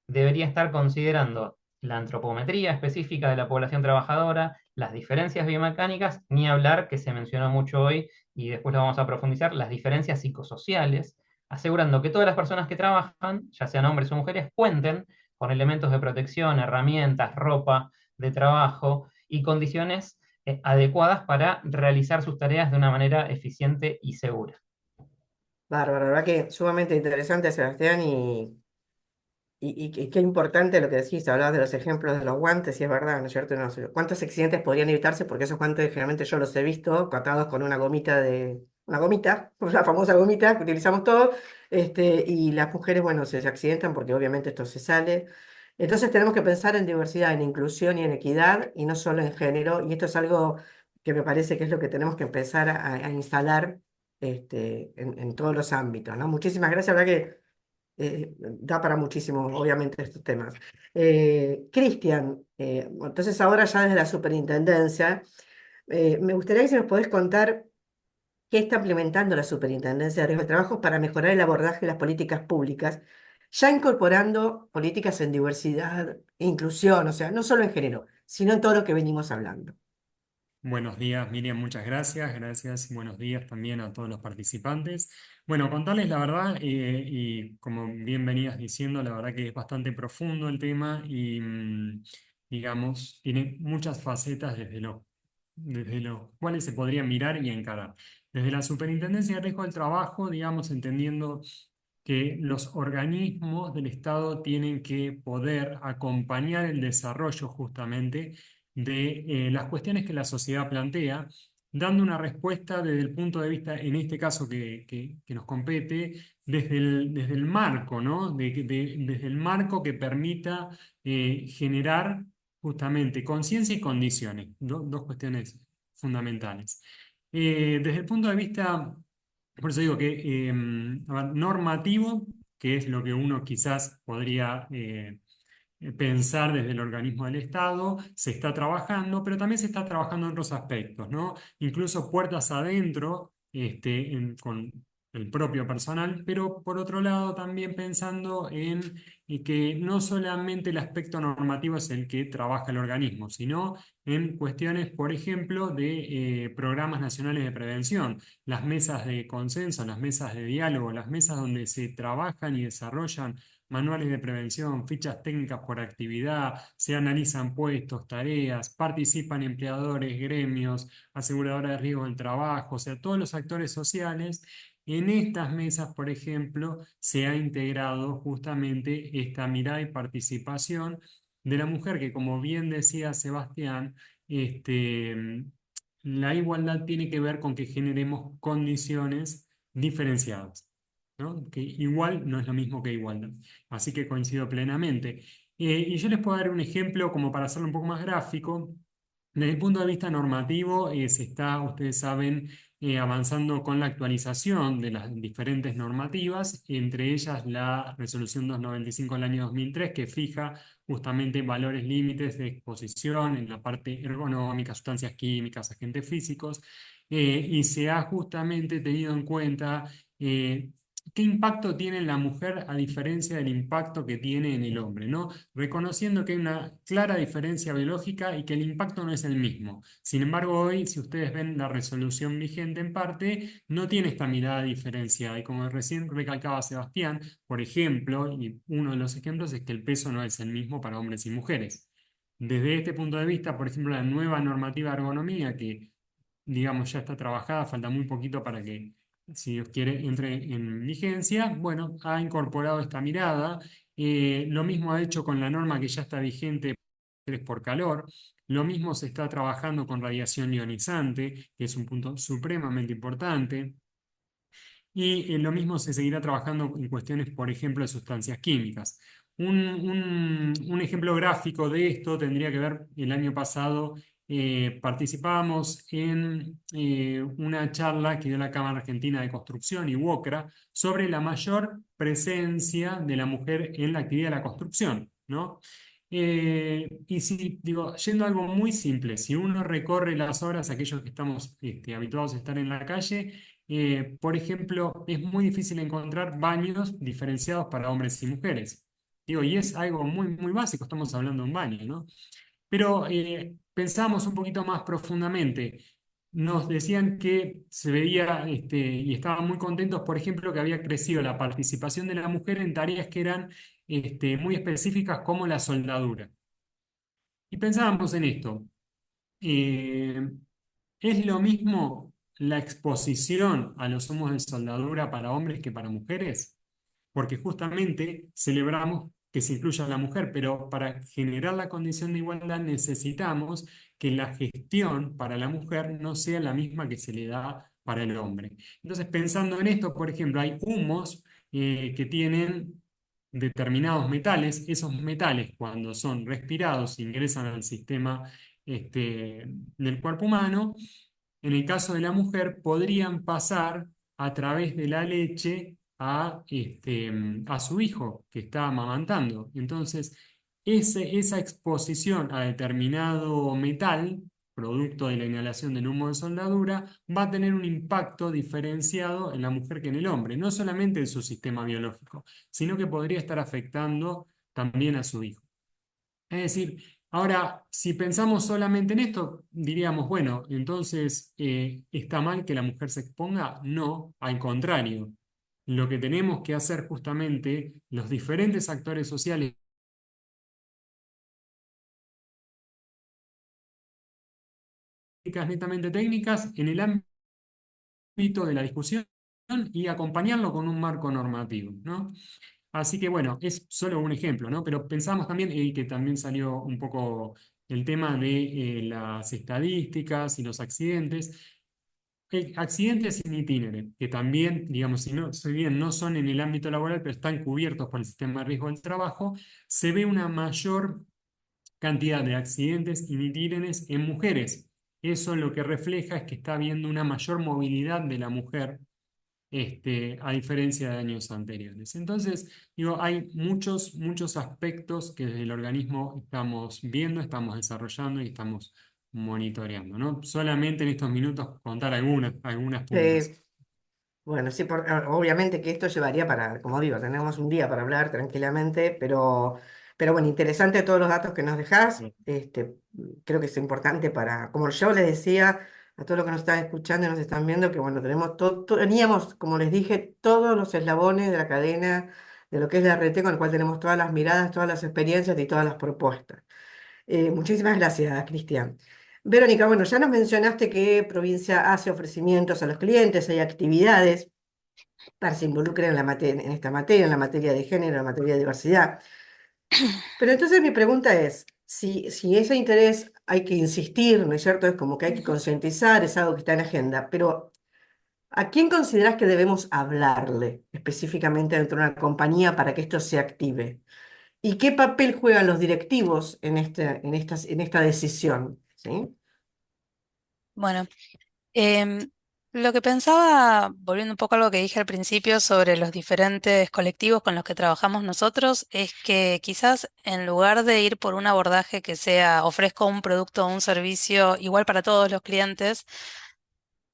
debería estar considerando la antropometría específica de la población trabajadora, las diferencias biomecánicas, ni hablar, que se mencionó mucho hoy y después lo vamos a profundizar, las diferencias psicosociales, asegurando que todas las personas que trabajan, ya sean hombres o mujeres, cuenten con elementos de protección, herramientas, ropa de trabajo y condiciones adecuadas para realizar sus tareas de una manera eficiente y segura. Bárbaro, la verdad que sumamente interesante, Sebastián, y qué importante lo que decís, hablabas de los ejemplos de los guantes, y es verdad, ¿no es cierto? No sé, ¿cuántos accidentes podrían evitarse? Porque esos guantes generalmente yo los he visto atados con una gomita, la famosa gomita que utilizamos todos, y las mujeres, bueno, se accidentan porque obviamente esto se sale. Entonces tenemos que pensar en diversidad, en inclusión y en equidad, y no solo en género, y esto es algo que me parece que es lo que tenemos que empezar a instalar en todos los ámbitos, ¿no? Muchísimas gracias, la verdad que da para muchísimo, obviamente, estos temas. Cristian, entonces ahora ya desde la superintendencia, me gustaría que si nos podés contar qué está implementando la Superintendencia de Riesgo de Trabajo para mejorar el abordaje de las políticas públicas, ya incorporando políticas en diversidad e inclusión, o sea, no solo en género, sino en todo lo que venimos hablando. Buenos días, Miriam, muchas gracias. Gracias y buenos días también a todos los participantes. Bueno, contarles la verdad, y como bien venías diciendo, la verdad que es bastante profundo el tema y, digamos, tiene muchas facetas desde los cuales se podría mirar y encarar. Desde la Superintendencia de Riesgo del Trabajo, digamos, entendiendo que los organismos del Estado tienen que poder acompañar el desarrollo justamente de las cuestiones que la sociedad plantea, dando una respuesta desde el punto de vista, en este caso que nos compete, desde el marco, ¿no? Desde el marco que permita generar justamente conciencia y condiciones, dos cuestiones fundamentales. Desde el punto de vista, por eso digo que a ver, normativo, que es lo que uno quizás podría pensar desde el organismo del Estado, se está trabajando, pero también se está trabajando en otros aspectos, ¿no? Incluso puertas adentro, con el propio personal, pero por otro lado también pensando en que no solamente el aspecto normativo es el que trabaja el organismo, sino en cuestiones, por ejemplo, de programas nacionales de prevención, las mesas de consenso, las mesas de diálogo, las mesas donde se trabajan y desarrollan manuales de prevención, fichas técnicas por actividad, se analizan puestos, tareas, participan empleadores, gremios, aseguradoras de riesgo del trabajo, o sea, todos los actores sociales. En estas mesas, por ejemplo, se ha integrado justamente esta mirada y participación de la mujer, que como bien decía Sebastián, la igualdad tiene que ver con que generemos condiciones diferenciadas, ¿no? Que igual no es lo mismo que igualdad. Así que coincido plenamente. Y yo les puedo dar un ejemplo como para hacerlo un poco más gráfico. Desde el punto de vista normativo, se está, ustedes saben, avanzando con la actualización de las diferentes normativas, entre ellas la Resolución 295 del año 2003, que fija justamente valores límites de exposición en la parte ergonómica, sustancias químicas, agentes físicos, y se ha justamente tenido en cuenta qué impacto tiene en la mujer a diferencia del impacto que tiene en el hombre, ¿no? Reconociendo que hay una clara diferencia biológica y que el impacto no es el mismo. Sin embargo, hoy, si ustedes ven la resolución vigente en parte, no tiene esta mirada diferenciada. Y como recién recalcaba Sebastián, por ejemplo, y uno de los ejemplos es que el peso no es el mismo para hombres y mujeres. Desde este punto de vista, por ejemplo, la nueva normativa de ergonomía que digamos, ya está trabajada, falta muy poquito para que, si Dios quiere, entre en vigencia. Bueno, ha incorporado esta mirada. Lo mismo ha hecho con la norma que ya está vigente, 3 por calor. Lo mismo se está trabajando con radiación ionizante, que es un punto supremamente importante. Y lo mismo se seguirá trabajando en cuestiones, por ejemplo, de sustancias químicas. Un ejemplo gráfico de esto tendría que ver el año pasado. Participábamos en una charla que dio la Cámara Argentina de Construcción y UOCRA sobre la mayor presencia de la mujer en la actividad de la construcción, ¿no? Y si, digo, yendo a algo muy simple, si uno recorre las obras, aquellos que estamos habituados a estar en la calle, por ejemplo, es muy difícil encontrar baños diferenciados para hombres y mujeres. Digo, y es algo muy, muy básico, estamos hablando de un baño, ¿no? Pero pensamos un poquito más profundamente. Nos decían que se veía y estaban muy contentos, por ejemplo, que había crecido la participación de la mujer en tareas que eran muy específicas como la soldadura. Y pensábamos en esto. eh, ¿Es lo mismo la exposición a los humos de soldadura para hombres que para mujeres? Porque justamente celebramos que se incluya a la mujer, pero para generar la condición de igualdad necesitamos que la gestión para la mujer no sea la misma que se le da para el hombre. Entonces, pensando en esto, por ejemplo, hay humos que tienen determinados metales. Esos metales, cuando son respirados, ingresan al sistema del cuerpo humano. En el caso de la mujer, podrían pasar a través de la leche a su hijo que está amamantando. Entonces, esa exposición a determinado metal, producto de la inhalación del humo de soldadura, va a tener un impacto diferenciado en la mujer que en el hombre, no solamente en su sistema biológico, sino que podría estar afectando también a su hijo. Es decir, ahora, si pensamos solamente en esto, diríamos, bueno, entonces, ¿está mal que la mujer se exponga? No, al contrario. Lo que tenemos que hacer justamente los diferentes actores sociales netamente técnicas en el ámbito de la discusión y acompañarlo con un marco normativo, ¿no? Así que bueno, es solo un ejemplo, ¿no? Pero pensamos también, y que también salió un poco el tema de las estadísticas y los accidentes. Accidentes in itinere, que también, digamos, si bien no son en el ámbito laboral, pero están cubiertos por el sistema de riesgo del trabajo, se ve una mayor cantidad de accidentes in itineres en mujeres. Eso lo que refleja es que está habiendo una mayor movilidad de la mujer a diferencia de años anteriores. Entonces, digo, hay muchos, muchos aspectos que desde el organismo estamos viendo, estamos desarrollando y estamos monitoreando, ¿no? Solamente en estos minutos contar algunas puntas. Bueno, sí, obviamente que esto llevaría para, como digo, tenemos un día para hablar tranquilamente, pero bueno, interesante todos los datos que nos dejás. Creo que es importante para, como yo les decía a todos los que nos están escuchando y nos están viendo, que bueno, teníamos, como les dije, todos los eslabones de la cadena de lo que es la RT, con el cual tenemos todas las miradas, todas las experiencias y todas las propuestas. Muchísimas gracias, Cristian. Verónica, bueno, ya nos mencionaste que Provincia hace ofrecimientos a los clientes, hay actividades para que se involucren en esta materia, en la materia de género, en la materia de diversidad. Pero entonces mi pregunta es, si ese interés hay que insistir, ¿no es cierto? Es como que hay que concientizar, es algo que está en agenda, pero ¿a quién consideras que debemos hablarle específicamente dentro de una compañía para que esto se active? ¿Y qué papel juegan los directivos en esta decisión? ¿Sí? Bueno, em, lo que pensaba, volviendo un poco a algo que dije al principio sobre los diferentes colectivos con los que trabajamos nosotros, es que quizás en lugar de ir por un abordaje que sea ofrezco un producto o un servicio igual para todos los clientes,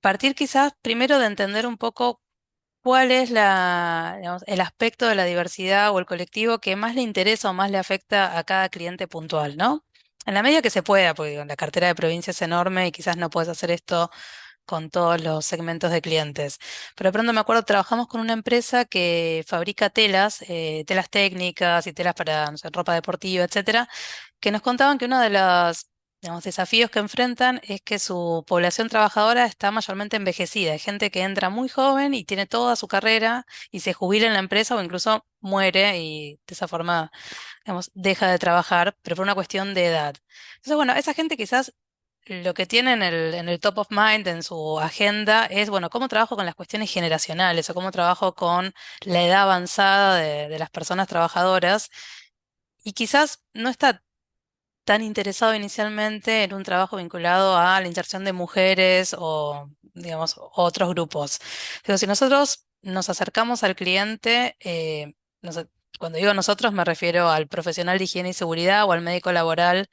partir quizás primero de entender un poco cuál es digamos, el aspecto de la diversidad o el colectivo que más le interesa o más le afecta a cada cliente puntual, ¿no? En la medida que se pueda, porque digo, la cartera de provincia es enorme y quizás no puedes hacer esto con todos los segmentos de clientes. Pero de pronto me acuerdo, trabajamos con una empresa que fabrica telas, telas técnicas y telas para, no sé, ropa deportiva, etcétera, que nos contaban que uno de los, digamos, desafíos que enfrentan es que su población trabajadora está mayormente envejecida. Hay gente que entra muy joven y tiene toda su carrera y se jubila en la empresa o incluso muere y de esa forma, digamos, deja de trabajar, pero por una cuestión de edad. Entonces, bueno, esa gente quizás lo que tiene en el top of mind, en su agenda, es, bueno, cómo trabajo con las cuestiones generacionales o cómo trabajo con la edad avanzada de las personas trabajadoras. Y quizás no está tan interesado inicialmente en un trabajo vinculado a la inserción de mujeres o, digamos, otros grupos. Pero si nosotros nos acercamos al cliente, cuando digo nosotros me refiero al profesional de higiene y seguridad o al médico laboral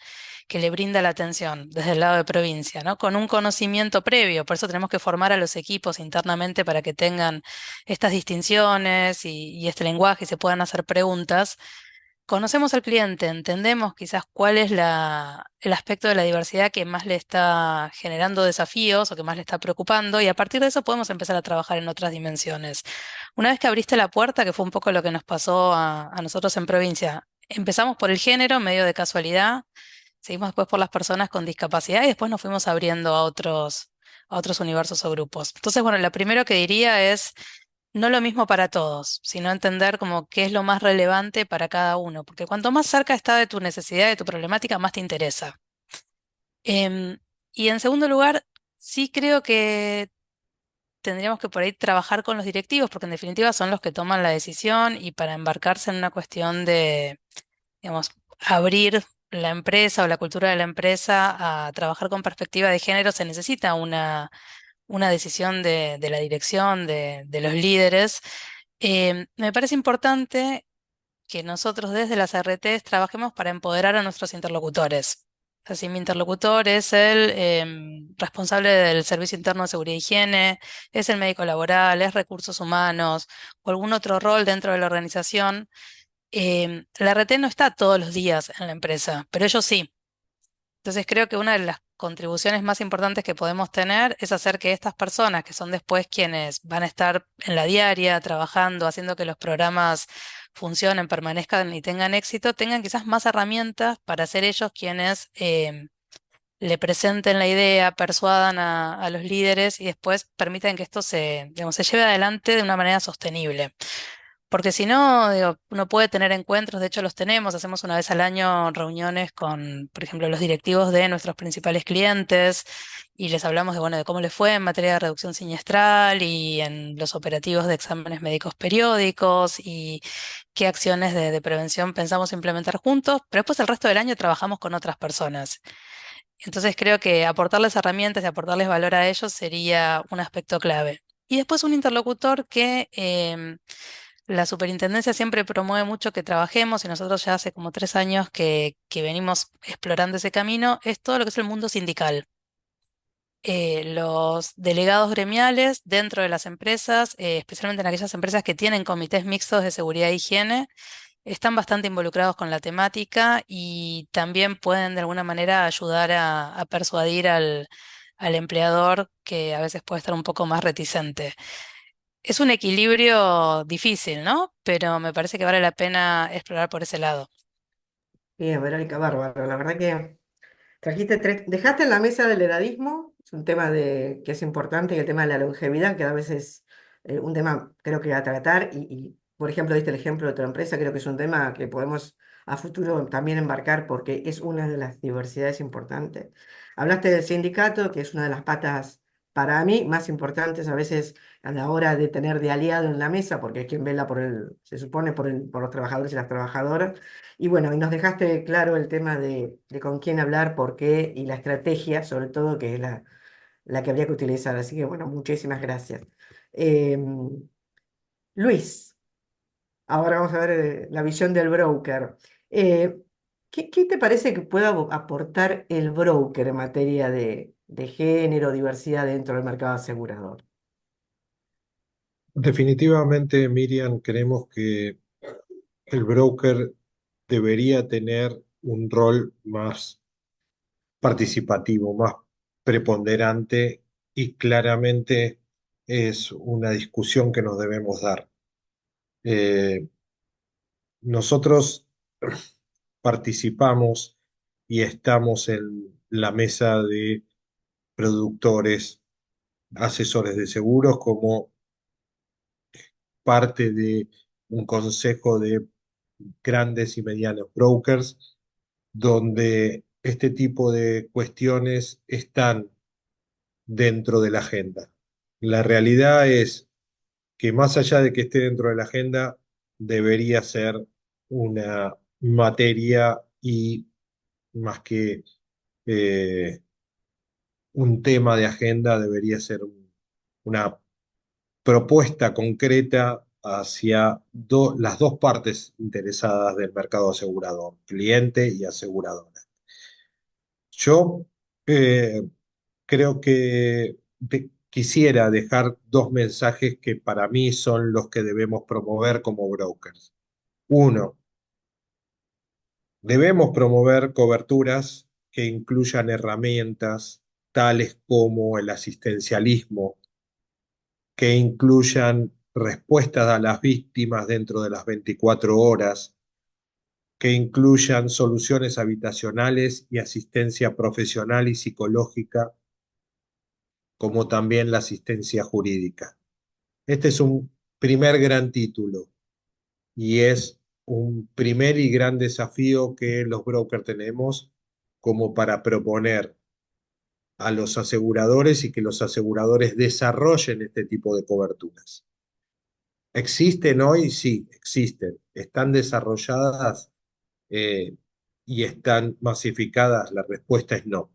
que le brinda la atención desde el lado de provincia, ¿no? Con un conocimiento previo. Por eso tenemos que formar a los equipos internamente para que tengan estas distinciones y este lenguaje y se puedan hacer preguntas. Conocemos al cliente, entendemos quizás cuál es el aspecto de la diversidad que más le está generando desafíos o que más le está preocupando y a partir de eso podemos empezar a trabajar en otras dimensiones. Una vez que abriste la puerta, que fue un poco lo que nos pasó a nosotros en provincia, empezamos por el género, medio de casualidad, seguimos después por las personas con discapacidad y después nos fuimos abriendo a otros universos o grupos. Entonces, bueno, lo primero que diría es no lo mismo para todos, sino entender como qué es lo más relevante para cada uno, porque cuanto más cerca está de tu necesidad, de tu problemática, más te interesa. Em, y en segundo lugar, sí creo que tendríamos que por ahí trabajar con los directivos, porque en definitiva son los que toman la decisión y para embarcarse en una cuestión de, digamos, abrir la empresa o la cultura de la empresa a trabajar con perspectiva de género, se necesita una decisión de la dirección, de los líderes. Me parece importante que nosotros desde las RTs trabajemos para empoderar a nuestros interlocutores. O sea, si mi interlocutor es el responsable del Servicio Interno de Seguridad e Higiene, es el médico laboral, es recursos humanos o algún otro rol dentro de la organización, la RT no está todos los días en la empresa, pero ellos sí. Entonces creo que una de las contribuciones más importantes que podemos tener es hacer que estas personas, que son después quienes van a estar en la diaria, trabajando, haciendo que los programas funcionen, permanezcan y tengan éxito, tengan quizás más herramientas para ser ellos quienes le presenten la idea, persuadan a los líderes y después permitan que esto digamos, se lleve adelante de una manera sostenible. Porque si no, digo, uno puede tener encuentros, de hecho los tenemos, hacemos una vez al año reuniones con, por ejemplo, los directivos de nuestros principales clientes y les hablamos de, bueno, de cómo les fue en materia de reducción siniestral y en los operativos de exámenes médicos periódicos y qué acciones de prevención pensamos implementar juntos, pero después el resto del año trabajamos con otras personas. Entonces creo que aportarles herramientas y aportarles valor a ellos sería un aspecto clave. Y después un interlocutor que la superintendencia siempre promueve mucho que trabajemos, y nosotros ya hace como 3 años que venimos explorando ese camino, es todo lo que es el mundo sindical. Los delegados gremiales dentro de las empresas, especialmente en aquellas empresas que tienen comités mixtos de seguridad e higiene, están bastante involucrados con la temática y también pueden de alguna manera ayudar a persuadir al empleador, que a veces puede estar un poco más reticente. Es un equilibrio difícil, ¿no? Pero me parece que vale la pena explorar por ese lado. Bien, Verónica, bárbaro. La verdad que dejaste en la mesa del edadismo, es un tema que es importante, y el tema de la longevidad, que a veces es un tema creo que a tratar, por ejemplo, diste el ejemplo de tu empresa, creo que es un tema que podemos a futuro también embarcar porque es una de las diversidades importantes. Hablaste del sindicato, que es una de las patas para mí más importantes a veces a la hora de tener de aliado en la mesa, porque es quien vela se supone, por los trabajadores y las trabajadoras. Y bueno, y nos dejaste claro el tema de con quién hablar, por qué y la estrategia, sobre todo, que es la que habría que utilizar. Así que bueno, muchísimas gracias. Luis, ahora vamos a ver la visión del broker. Eh, ¿qué te parece que pueda aportar el broker en materia de género, diversidad dentro del mercado asegurador? Definitivamente, Miriam, creemos que el broker debería tener un rol más participativo, más preponderante y claramente es una discusión que nos debemos dar. Eh, Nosotros participamos y estamos en la mesa de productores, asesores de seguros como parte de un consejo de grandes y medianos brokers, donde este tipo de cuestiones están dentro de la agenda. La realidad es que más allá de que esté dentro de la agenda, debería ser una materia y más que eh, un tema de agenda, debería ser una propuesta concreta hacia las dos partes interesadas del mercado asegurador, cliente y aseguradora. Yo eh, creo que quisiera dejar dos mensajes que para mí son los que debemos promover como brokers. Uno, debemos promover coberturas que incluyan herramientas tales como el asistencialismo, que incluyan respuestas a las víctimas dentro de las 24 horas, que incluyan soluciones habitacionales y asistencia profesional y psicológica, como también la asistencia jurídica. Este es un primer gran título y es un primer y gran desafío que los brokers tenemos como para proponer a los aseguradores y que los aseguradores desarrollen este tipo de coberturas. ¿Existen hoy? Sí, existen. ¿Están desarrolladas y están masificadas? La respuesta es no.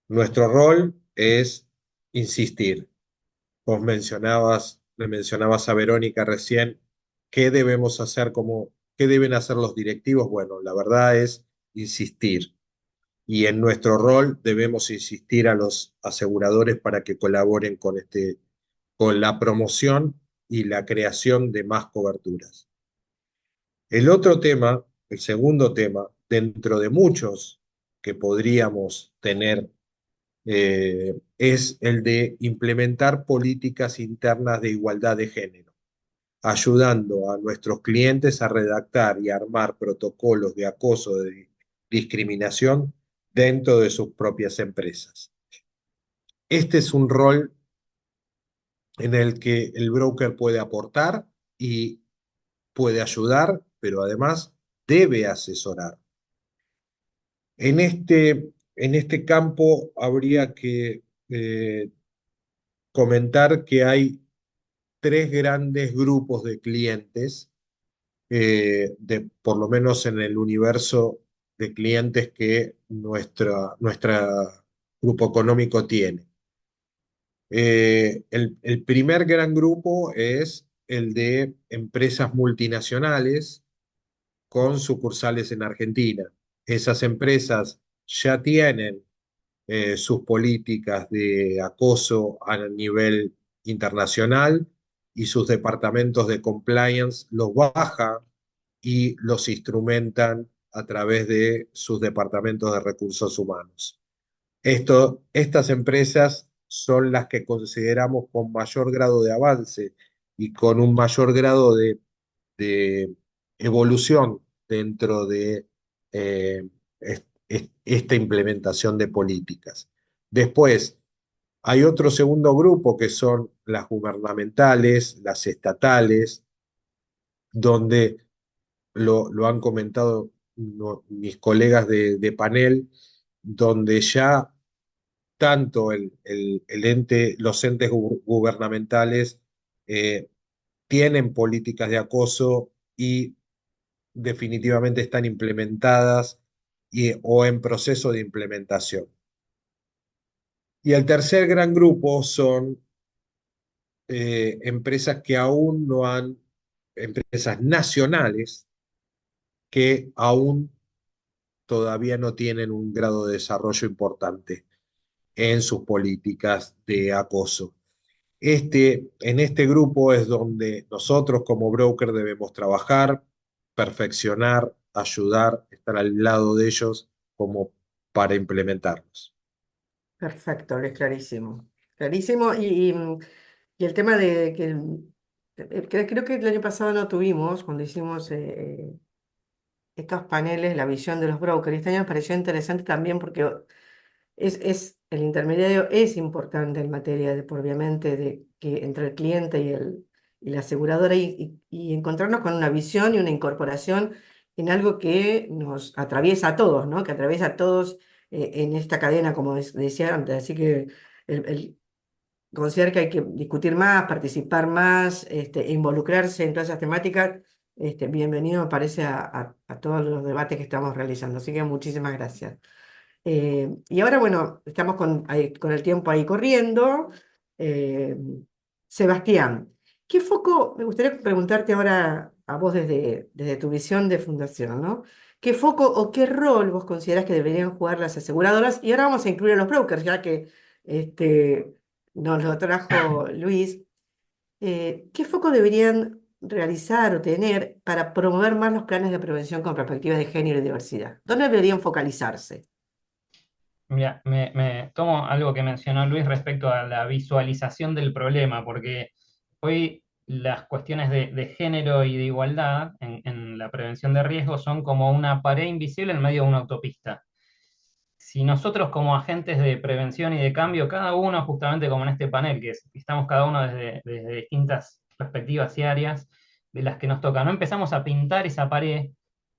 Nuestro rol es insistir. Le mencionabas a Verónica recién, ¿qué debemos hacer qué deben hacer los directivos? Bueno, la verdad es insistir. Y en nuestro rol debemos insistir a los aseguradores para que colaboren con la promoción y la creación de más coberturas. El otro tema, el segundo tema, dentro de muchos que podríamos tener, es el de implementar políticas internas de igualdad de género, ayudando a nuestros clientes a redactar y armar protocolos de acoso, de discriminación dentro de sus propias empresas. Este es un rol en el que el broker puede aportar y puede ayudar, pero además debe asesorar. En este campo habría que comentar que hay tres grandes grupos de clientes, por lo menos en el universo de clientes que nuestro grupo económico tiene. El primer gran grupo es el de empresas multinacionales con sucursales en Argentina. Esas empresas ya tienen sus políticas de acoso a nivel internacional y sus departamentos de compliance los bajan y los instrumentan a través de sus departamentos de recursos humanos. Estas empresas son las que consideramos con mayor grado de avance y con un mayor grado de evolución dentro de eh, esta implementación de políticas. Después, hay otro segundo grupo que son las gubernamentales, las estatales, donde lo han comentado mis colegas de panel, donde ya tanto los entes gubernamentales eh, tienen políticas de acoso y definitivamente están implementadas o en proceso de implementación. Y el tercer gran grupo son empresas que aún no han, empresas nacionales que aún todavía no tienen un grado de desarrollo importante en sus políticas de acoso. En este grupo es donde nosotros como broker debemos trabajar, perfeccionar, ayudar, estar al lado de ellos como para implementarlos. Perfecto, es clarísimo. Clarísimo. Y el tema de que, creo que el año pasado no tuvimos, cuando hicimos estos paneles, la visión de los brokers. Este año me pareció interesante también porque el intermediario es importante en materia de, obviamente, de que entre el cliente y la aseguradora y encontrarnos con una visión y una incorporación en algo que nos atraviesa a todos, ¿no? Que atraviesa a todos en esta cadena, como decía antes. Así que considerar que hay que discutir más, participar más, involucrarse en todas esas temáticas. Bienvenido, me parece, a todos los debates que estamos realizando. Así que muchísimas gracias. Y ahora, bueno, estamos con el tiempo ahí corriendo. Eh, Sebastián, me gustaría preguntarte ahora a vos desde tu visión de fundación, ¿no? ¿Qué foco o qué rol vos considerás que deberían jugar las aseguradoras? Y ahora vamos a incluir a los brokers, ya que este, nos lo trajo Luis. ¿Qué foco deberían realizar o tener para promover más los planes de prevención con perspectiva de género y diversidad? ¿Dónde deberían focalizarse? Mira, me tomo algo que mencionó Luis respecto a la visualización del problema, porque hoy las cuestiones de género y de igualdad en la prevención de riesgos son como una pared invisible en medio de una autopista. Si nosotros como agentes de prevención y de cambio, cada uno, justamente como en este panel, que estamos cada uno desde distintas perspectivas y áreas de las que nos toca, no empezamos a pintar esa pared,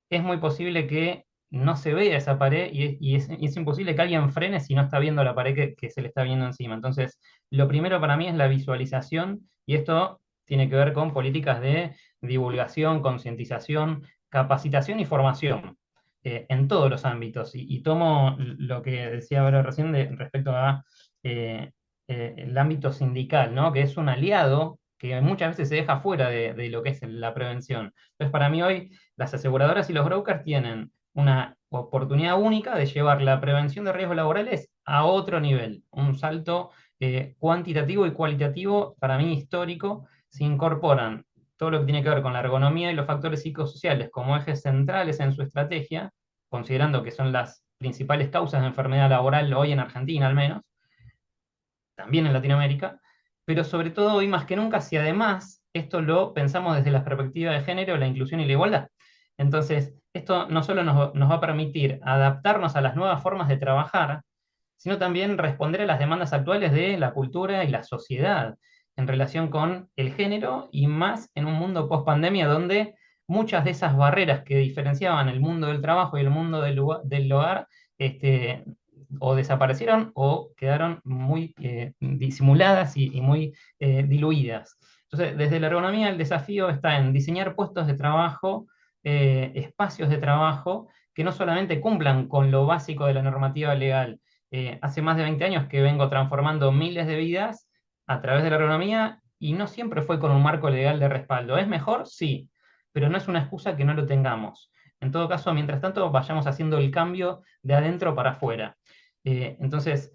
es muy posible que no se vea esa pared y es imposible que alguien frene si no está viendo la pared que se le está viendo encima. Entonces, lo primero para mí es la visualización y esto tiene que ver con políticas de divulgación, concientización, capacitación y formación en todos los ámbitos. Y tomo lo que decía ahora recién respecto a el ámbito sindical, ¿no? Que es un aliado que muchas veces se deja fuera de lo que es la prevención. Entonces, para mí hoy las aseguradoras y los brokers tienen una oportunidad única de llevar la prevención de riesgos laborales a otro nivel, un salto cuantitativo y cualitativo, para mí histórico. Se incorporan todo lo que tiene que ver con la ergonomía y los factores psicosociales como ejes centrales en su estrategia, considerando que son las principales causas de enfermedad laboral hoy en Argentina al menos, también en Latinoamérica, pero sobre todo hoy más que nunca, si además esto lo pensamos desde la perspectiva de género, la inclusión y la igualdad. Entonces, esto no solo nos va a permitir adaptarnos a las nuevas formas de trabajar, sino también responder a las demandas actuales de la cultura y la sociedad en relación con el género y más en un mundo post-pandemia donde muchas de esas barreras que diferenciaban el mundo del trabajo y el mundo del hogar este, o desaparecieron o quedaron muy disimuladas y muy diluidas. Entonces, desde la ergonomía el desafío está en diseñar puestos de trabajo, espacios de trabajo que no solamente cumplan con lo básico de la normativa legal. Hace más de 20 años que vengo transformando miles de vidas a través de la ergonomía y no siempre fue con un marco legal de respaldo. ¿Es mejor? Sí, pero no es una excusa que no lo tengamos. En todo caso, mientras tanto, vayamos haciendo el cambio de adentro para afuera. Entonces,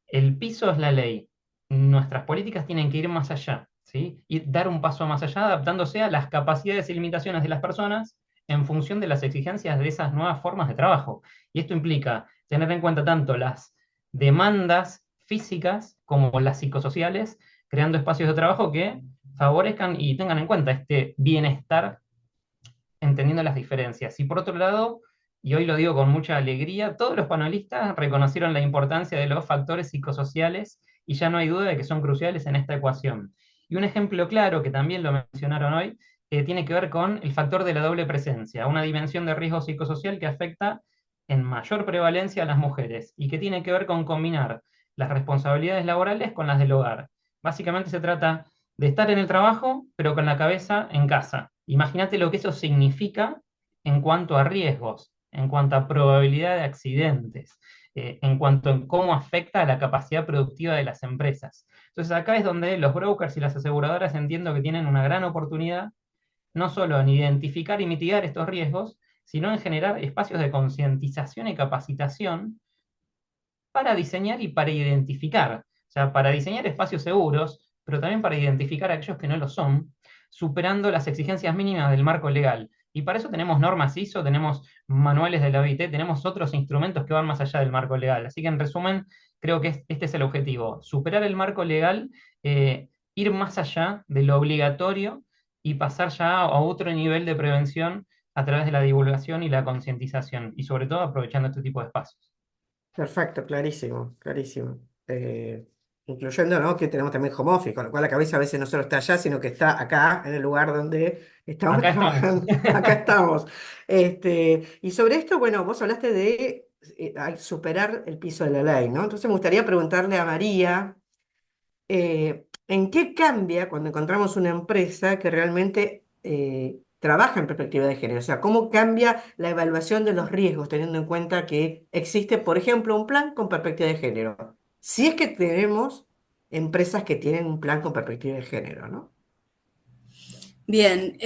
el piso es la ley. Nuestras políticas tienen que ir más allá, ¿sí? Y dar un paso más allá, adaptándose a las capacidades y limitaciones de las personas en función de las exigencias de esas nuevas formas de trabajo. Y esto implica tener en cuenta tanto las demandas físicas como las psicosociales, creando espacios de trabajo que favorezcan y tengan en cuenta este bienestar, entendiendo las diferencias. Y por otro lado, y hoy lo digo con mucha alegría, todos los panelistas reconocieron la importancia de los factores psicosociales y ya no hay duda de que son cruciales en esta ecuación. Y un ejemplo claro, que también lo mencionaron hoy, tiene que ver con el factor de la doble presencia, una dimensión de riesgo psicosocial que afecta en mayor prevalencia a las mujeres y que tiene que ver con combinar las responsabilidades laborales con las del hogar. Básicamente se trata de estar en el trabajo, pero con la cabeza en casa. Imagínate lo que eso significa en cuanto a riesgos, en cuanto a probabilidad de accidentes, en cuanto a cómo afecta a la capacidad productiva de las empresas. Entonces acá es donde los brokers y las aseguradoras entiendo que tienen una gran oportunidad, no solo en identificar y mitigar estos riesgos, sino en generar espacios de concientización y capacitación para diseñar y para identificar. O sea, para diseñar espacios seguros, pero también para identificar a aquellos que no lo son, superando las exigencias mínimas del marco legal. Y para eso tenemos normas ISO, tenemos manuales de la OIT, tenemos otros instrumentos que van más allá del marco legal. Así que en resumen, creo que este es el objetivo, superar el marco legal, ir más allá de lo obligatorio y pasar ya a otro nivel de prevención a través de la divulgación y la concientización, y sobre todo aprovechando este tipo de espacios. Perfecto, clarísimo, clarísimo. Incluyendo, ¿no?, que tenemos también home office, con lo cual la cabeza a veces no solo está allá, sino que está acá, en el lugar donde estamos Acá estamos. trabajando. Acá estamos. Y sobre esto, bueno, vos hablaste de superar el piso de la ley, ¿no? Entonces me gustaría preguntarle a María, ¿en qué cambia cuando encontramos una empresa que realmente trabaja en perspectiva de género? O sea, ¿cómo cambia la evaluación de los riesgos teniendo en cuenta que existe, por ejemplo, un plan con perspectiva de género? Si es que tenemos empresas que tienen un plan con perspectiva de género, ¿no? Bien,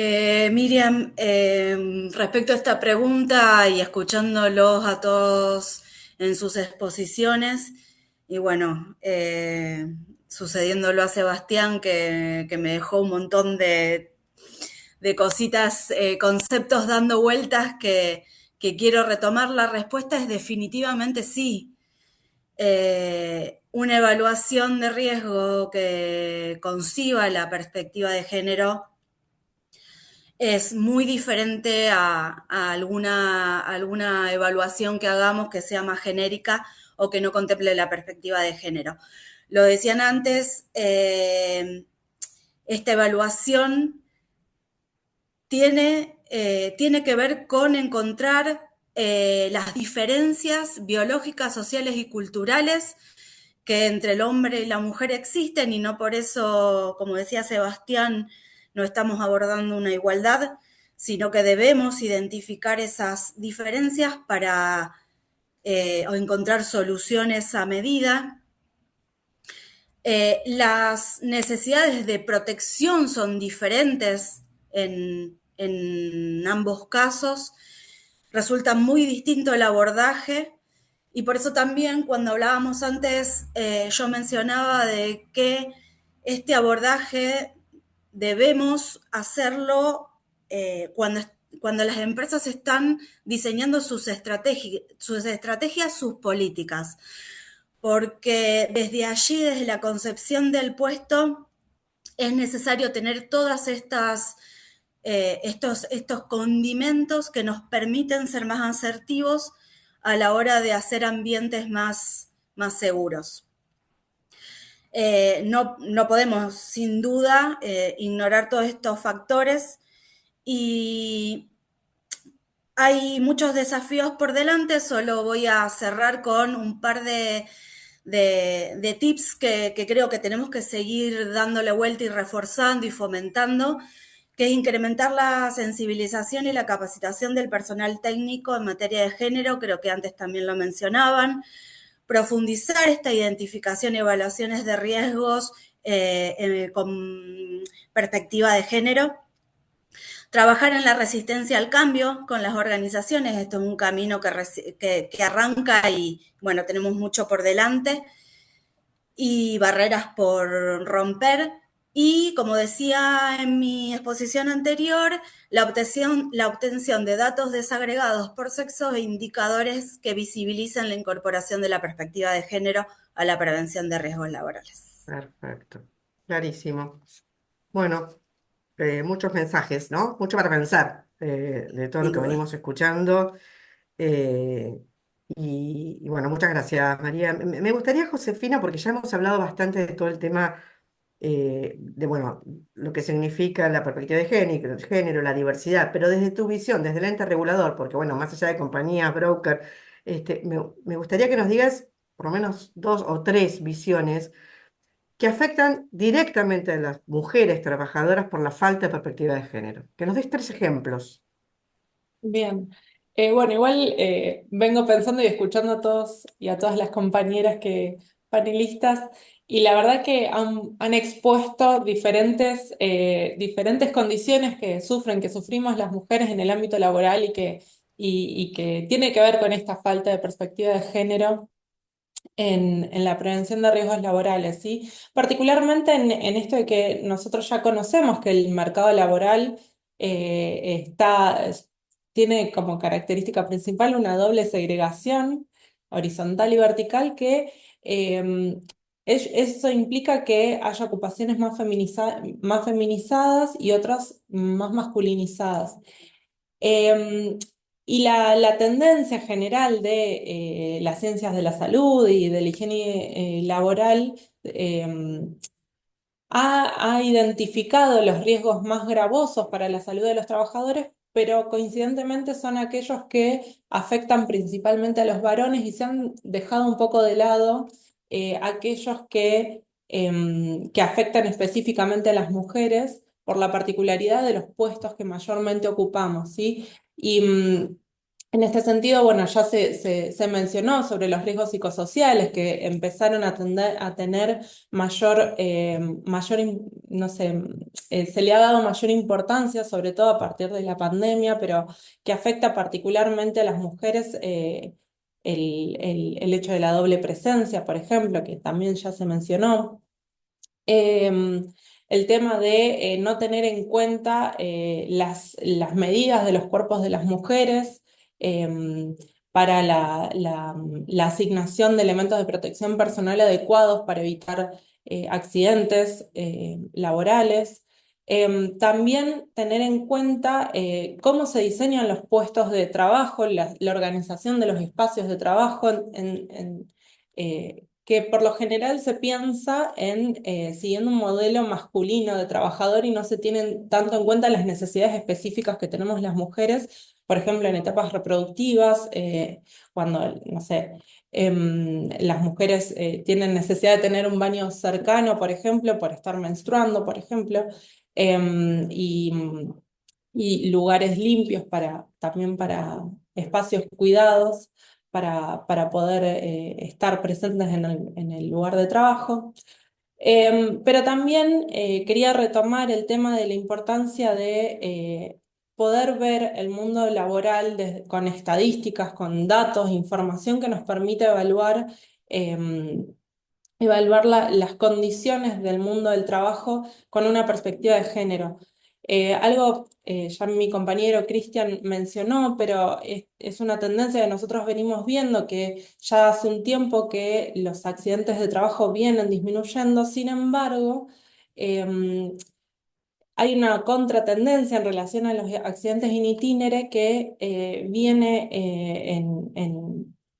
Miriam, respecto a esta pregunta y escuchándolos a todos en sus exposiciones, y bueno, sucediéndolo a Sebastián, que me dejó un montón de cositas, conceptos dando vueltas que quiero retomar, la respuesta es definitivamente sí. Una evaluación de riesgo que conciba la perspectiva de género es muy diferente a alguna evaluación que hagamos que sea más genérica o que no contemple la perspectiva de género. Lo decían antes, esta evaluación tiene que ver con encontrar las diferencias biológicas, sociales y culturales que entre el hombre y la mujer existen, y no por eso, como decía Sebastián, no estamos abordando una igualdad, sino que debemos identificar esas diferencias para o encontrar soluciones a medida. Las necesidades de protección son diferentes en ambos casos. Resulta muy distinto el abordaje, y por eso también cuando hablábamos antes, yo mencionaba de que este abordaje debemos hacerlo cuando las empresas están diseñando sus estrategias, sus políticas, porque desde allí, desde la concepción del puesto, es necesario tener todas estos condimentos que nos permiten ser más asertivos a la hora de hacer ambientes más seguros. No podemos, sin duda, ignorar todos estos factores, y hay muchos desafíos por delante. Solo voy a cerrar con un par de tips que creo que tenemos que seguir dándole vuelta y reforzando y fomentando, que es incrementar la sensibilización y la capacitación del personal técnico en materia de género, creo que antes también lo mencionaban, profundizar esta identificación y evaluaciones de riesgos con perspectiva de género. Trabajar en la resistencia al cambio con las organizaciones, esto es un camino que arranca y bueno, tenemos mucho por delante y barreras por romper. Y como decía en mi exposición anterior, la obtención de datos desagregados por sexo e indicadores que visibilicen la incorporación de la perspectiva de género a la prevención de riesgos laborales. Perfecto, clarísimo. Bueno, muchos mensajes, ¿no? Mucho para pensar de todo lo Sin que duda. venimos escuchando. Eh, y bueno, muchas gracias, María. Me gustaría, Josefina, porque ya hemos hablado bastante de todo el tema de, bueno, lo que significa la perspectiva de género, la diversidad, pero desde tu visión, desde el ente regulador, porque bueno, más allá de compañías, broker, me gustaría que nos digas por lo menos 2 o 3 visiones que afectan directamente a las mujeres trabajadoras por la falta de perspectiva de género. Que nos des 3 ejemplos. Bien. Bueno, igual vengo pensando y escuchando a todos y a todas las compañeras panelistas, y la verdad que han expuesto diferentes condiciones que sufrimos las mujeres en el ámbito laboral y que tiene que ver con esta falta de perspectiva de género en la prevención de riesgos laborales, ¿sí? Particularmente en esto de que nosotros ya conocemos que el mercado laboral tiene como característica principal una doble segregación horizontal y vertical eh, eso implica que haya ocupaciones más feminizadas y otras más masculinizadas. Em, y la tendencia general de las ciencias de la salud y de la higiene laboral ha identificado los riesgos más gravosos para la salud de los trabajadores, pero coincidentemente son aquellos que afectan principalmente a los varones y se han dejado un poco de lado aquellos que afectan específicamente a las mujeres por la particularidad de los puestos que mayormente ocupamos, ¿sí? Y en este sentido, bueno, ya se mencionó sobre los riesgos psicosociales que empezaron a tener no sé, se le ha dado mayor importancia, sobre todo a partir de la pandemia, pero que afecta particularmente a las mujeres, el hecho de la doble presencia, por ejemplo, que también ya se mencionó. El tema de no tener en cuenta las medidas de los cuerpos de las mujeres para la asignación de elementos de protección personal adecuados para evitar accidentes laborales. También tener en cuenta cómo se diseñan los puestos de trabajo, la organización de los espacios de trabajo que por lo general se piensa siguiendo un modelo masculino de trabajador y no se tienen tanto en cuenta las necesidades específicas que tenemos las mujeres, por ejemplo, en etapas reproductivas, cuando, no sé, las mujeres tienen necesidad de tener un baño cercano, por ejemplo, por estar menstruando, por ejemplo, em, y, y lugares limpios también para espacios cuidados para poder estar presentes en el lugar de trabajo. Pero también quería retomar el tema de la importancia de poder ver el mundo laboral con estadísticas, con datos, información que nos permite evaluar las condiciones del mundo del trabajo con una perspectiva de género. Algo ya mi compañero Cristian mencionó, pero es una tendencia que nosotros venimos viendo, que ya hace un tiempo que los accidentes de trabajo vienen disminuyendo. Sin embargo, hay una contratendencia en relación a los accidentes in itinere que viene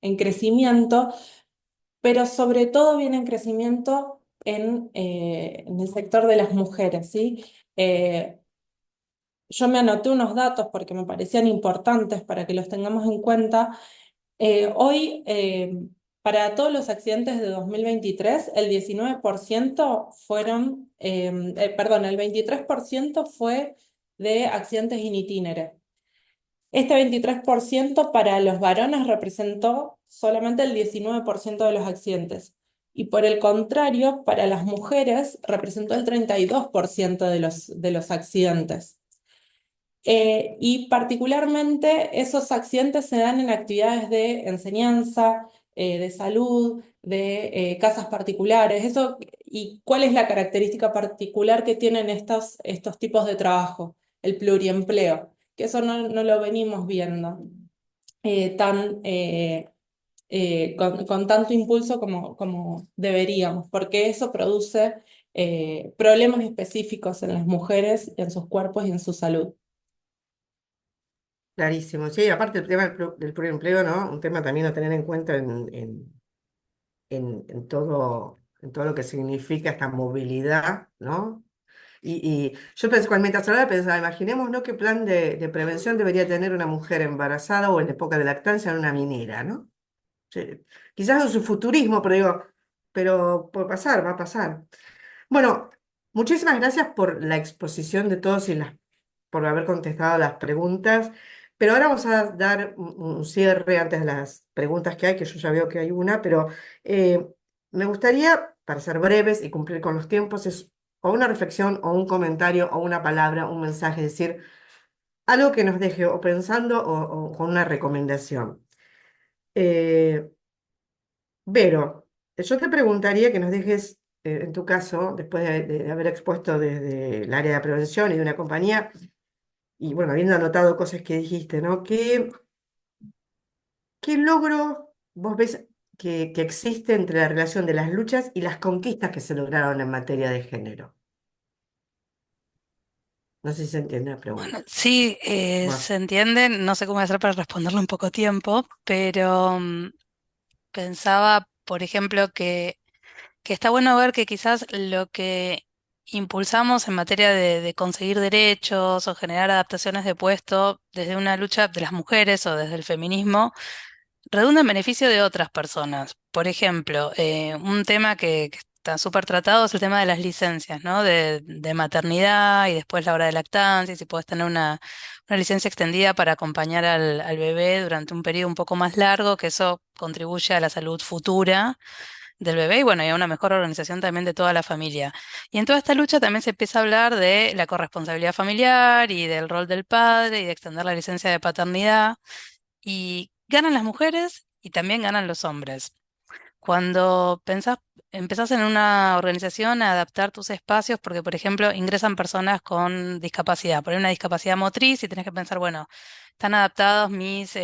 en crecimiento, pero sobre todo viene en crecimiento en el sector de las mujeres, ¿sí? Yo me anoté unos datos porque me parecían importantes para que los tengamos en cuenta. Hoy, para todos los accidentes de 2023, el 19% el 23% fue de accidentes in itinere. Este 23% para los varones representó solamente el 19% de los accidentes. y por el contrario, para las mujeres representó el 32% de los accidentes. Y particularmente esos accidentes se dan en actividades de enseñanza, de salud, de casas particulares. Eso, ¿y cuál es la característica particular que tienen estos tipos de trabajo? El pluriempleo, que eso no lo venimos viendo tan, con tanto impulso como deberíamos, porque eso produce problemas específicos en las mujeres, en sus cuerpos y en su salud. Clarísimo. Sí, aparte el tema del pluriempleo, ¿no? Un tema también a tener en cuenta en todo lo que significa esta movilidad, ¿no? Y yo pensé, mientras hablaba, pensaba, imaginemos, ¿no? ¿Qué plan de prevención debería tener una mujer embarazada o en época de lactancia en una minera, ¿no? Sí, quizás en su futurismo, pero digo, pero por pasar, va a pasar. Bueno, muchísimas gracias por la exposición de todos por haber contestado las preguntas, pero ahora vamos a dar un cierre antes de las preguntas que hay, que yo ya veo que hay una, pero eh, me gustaría, para ser breves y cumplir con los tiempos, es o una reflexión o un comentario o una palabra, un mensaje, es decir, algo que nos deje o pensando o con una recomendación. Eh, Vero, yo te preguntaría que nos dejes, en tu caso, después de haber expuesto desde el área de prevención y de una compañía, y bueno, habiendo anotado cosas que dijiste, ¿no? ¿Qué logro vos ves que existe entre la relación de las luchas y las conquistas que se lograron en materia de género? No sé si se entiende la Bueno, pregunta. sí, Bueno, se entiende, no sé cómo hacer para responderlo en poco tiempo, pero pensaba, por ejemplo, que está bueno ver que quizás lo que impulsamos en materia de conseguir derechos o generar adaptaciones de puesto desde una lucha de las mujeres o desde el feminismo, redunda en beneficio de otras personas. Por ejemplo, un tema que está súper tratado es el tema de las licencias, ¿no? De maternidad y después la hora de lactancia, y si puedes tener una licencia extendida para acompañar al bebé durante un periodo un poco más largo, que eso contribuye a la salud futura del bebé y bueno, y a una mejor organización también de toda la familia. Y en toda esta lucha también se empieza a hablar de la corresponsabilidad familiar y del rol del padre y de extender la licencia de paternidad. Y ganan las mujeres y también ganan los hombres. Cuando empezás en una organización a adaptar tus espacios, porque por ejemplo ingresan personas con discapacidad, por ahí una discapacidad motriz y tenés que pensar, bueno, están adaptados mis,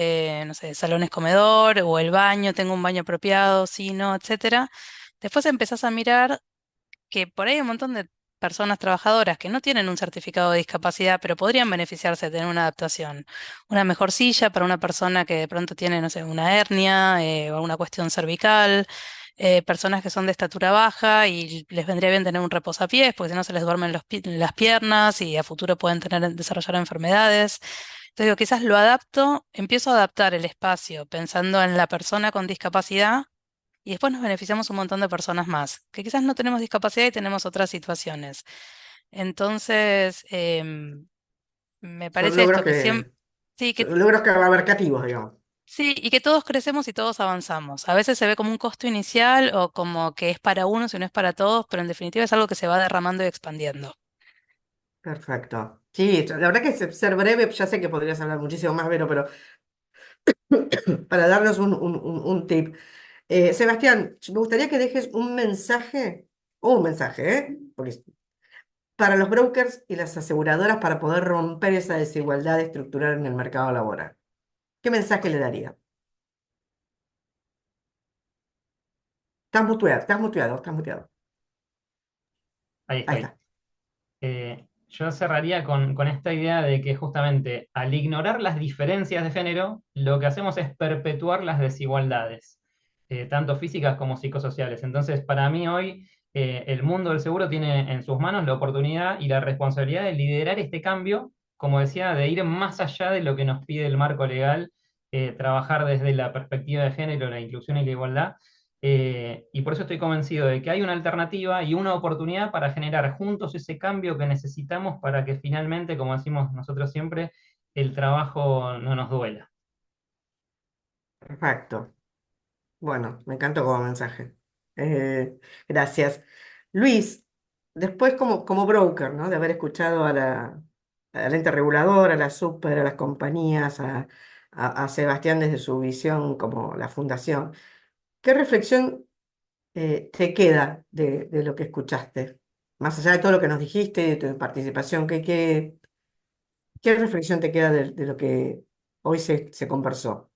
no sé, salones comedor o el baño, tengo un baño apropiado, sí, no, etcétera. Después empezás a mirar que por ahí hay un montón de personas trabajadoras que no tienen un certificado de discapacidad, pero podrían beneficiarse de tener una adaptación. Una mejor silla para una persona que de pronto tiene, no sé, una hernia o alguna cuestión cervical. Personas que son de estatura baja y les vendría bien tener un reposapiés, porque si no se les duermen las piernas y a futuro pueden desarrollar enfermedades. Entonces digo, quizás lo adapto, empiezo a adaptar el espacio pensando en la persona con discapacidad y después nos beneficiamos un montón de personas más, que quizás no tenemos discapacidad y tenemos otras situaciones. Entonces, me son parece logros esto, que siempre, sí, son logros que abarcativos, digamos. sí, y que todos crecemos y todos avanzamos. A veces se ve como un costo inicial o como que es para unos y no es para todos, pero en definitiva es algo que se va derramando y expandiendo. Perfecto. Sí, la verdad que ser breve, ya sé que podrías hablar muchísimo más, Vero, pero para darnos un tip. Sebastián, me gustaría que dejes un mensaje, Porque para los brokers y las aseguradoras para poder romper esa desigualdad estructural en el mercado laboral. ¿Qué mensaje le daría? Estás muteado, estás muteado. Ahí Ahí estoy. está. Yo cerraría con esta idea de que justamente al ignorar las diferencias de género, lo que hacemos es perpetuar las desigualdades, tanto físicas como psicosociales. Entonces, para mí hoy, el mundo del seguro tiene en sus manos la oportunidad y la responsabilidad de liderar este cambio, como decía, de ir más allá de lo que nos pide el marco legal, trabajar desde la perspectiva de género, la inclusión y la igualdad. Y por eso estoy convencido de que hay una alternativa y una oportunidad para generar juntos ese cambio que necesitamos para que finalmente, como decimos nosotros siempre, el trabajo no nos duela. Perfecto. Bueno, me encantó como mensaje. Eh, gracias. Luis, después como broker, ¿no? De haber escuchado al ente regulador, a la super, a las compañías, a Sebastián desde su visión como la fundación, ¿qué reflexión te queda de lo que escuchaste? Más allá de todo lo que nos dijiste, de tu participación, ¿qué reflexión te queda de lo que hoy se conversó?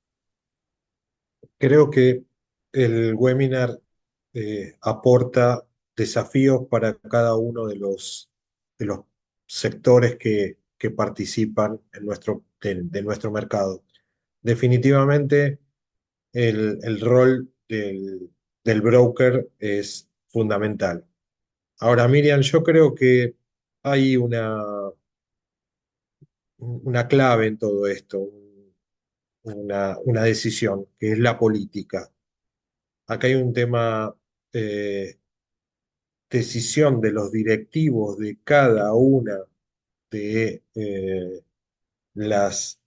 Creo que el webinar aporta desafíos para cada uno de los sectores que participan en de nuestro mercado. Definitivamente, el rol del broker es fundamental. Ahora, Miriam, yo creo que hay una clave en todo esto, una decisión, que es la política. Acá hay un tema, eh, decisión de los directivos de cada una de las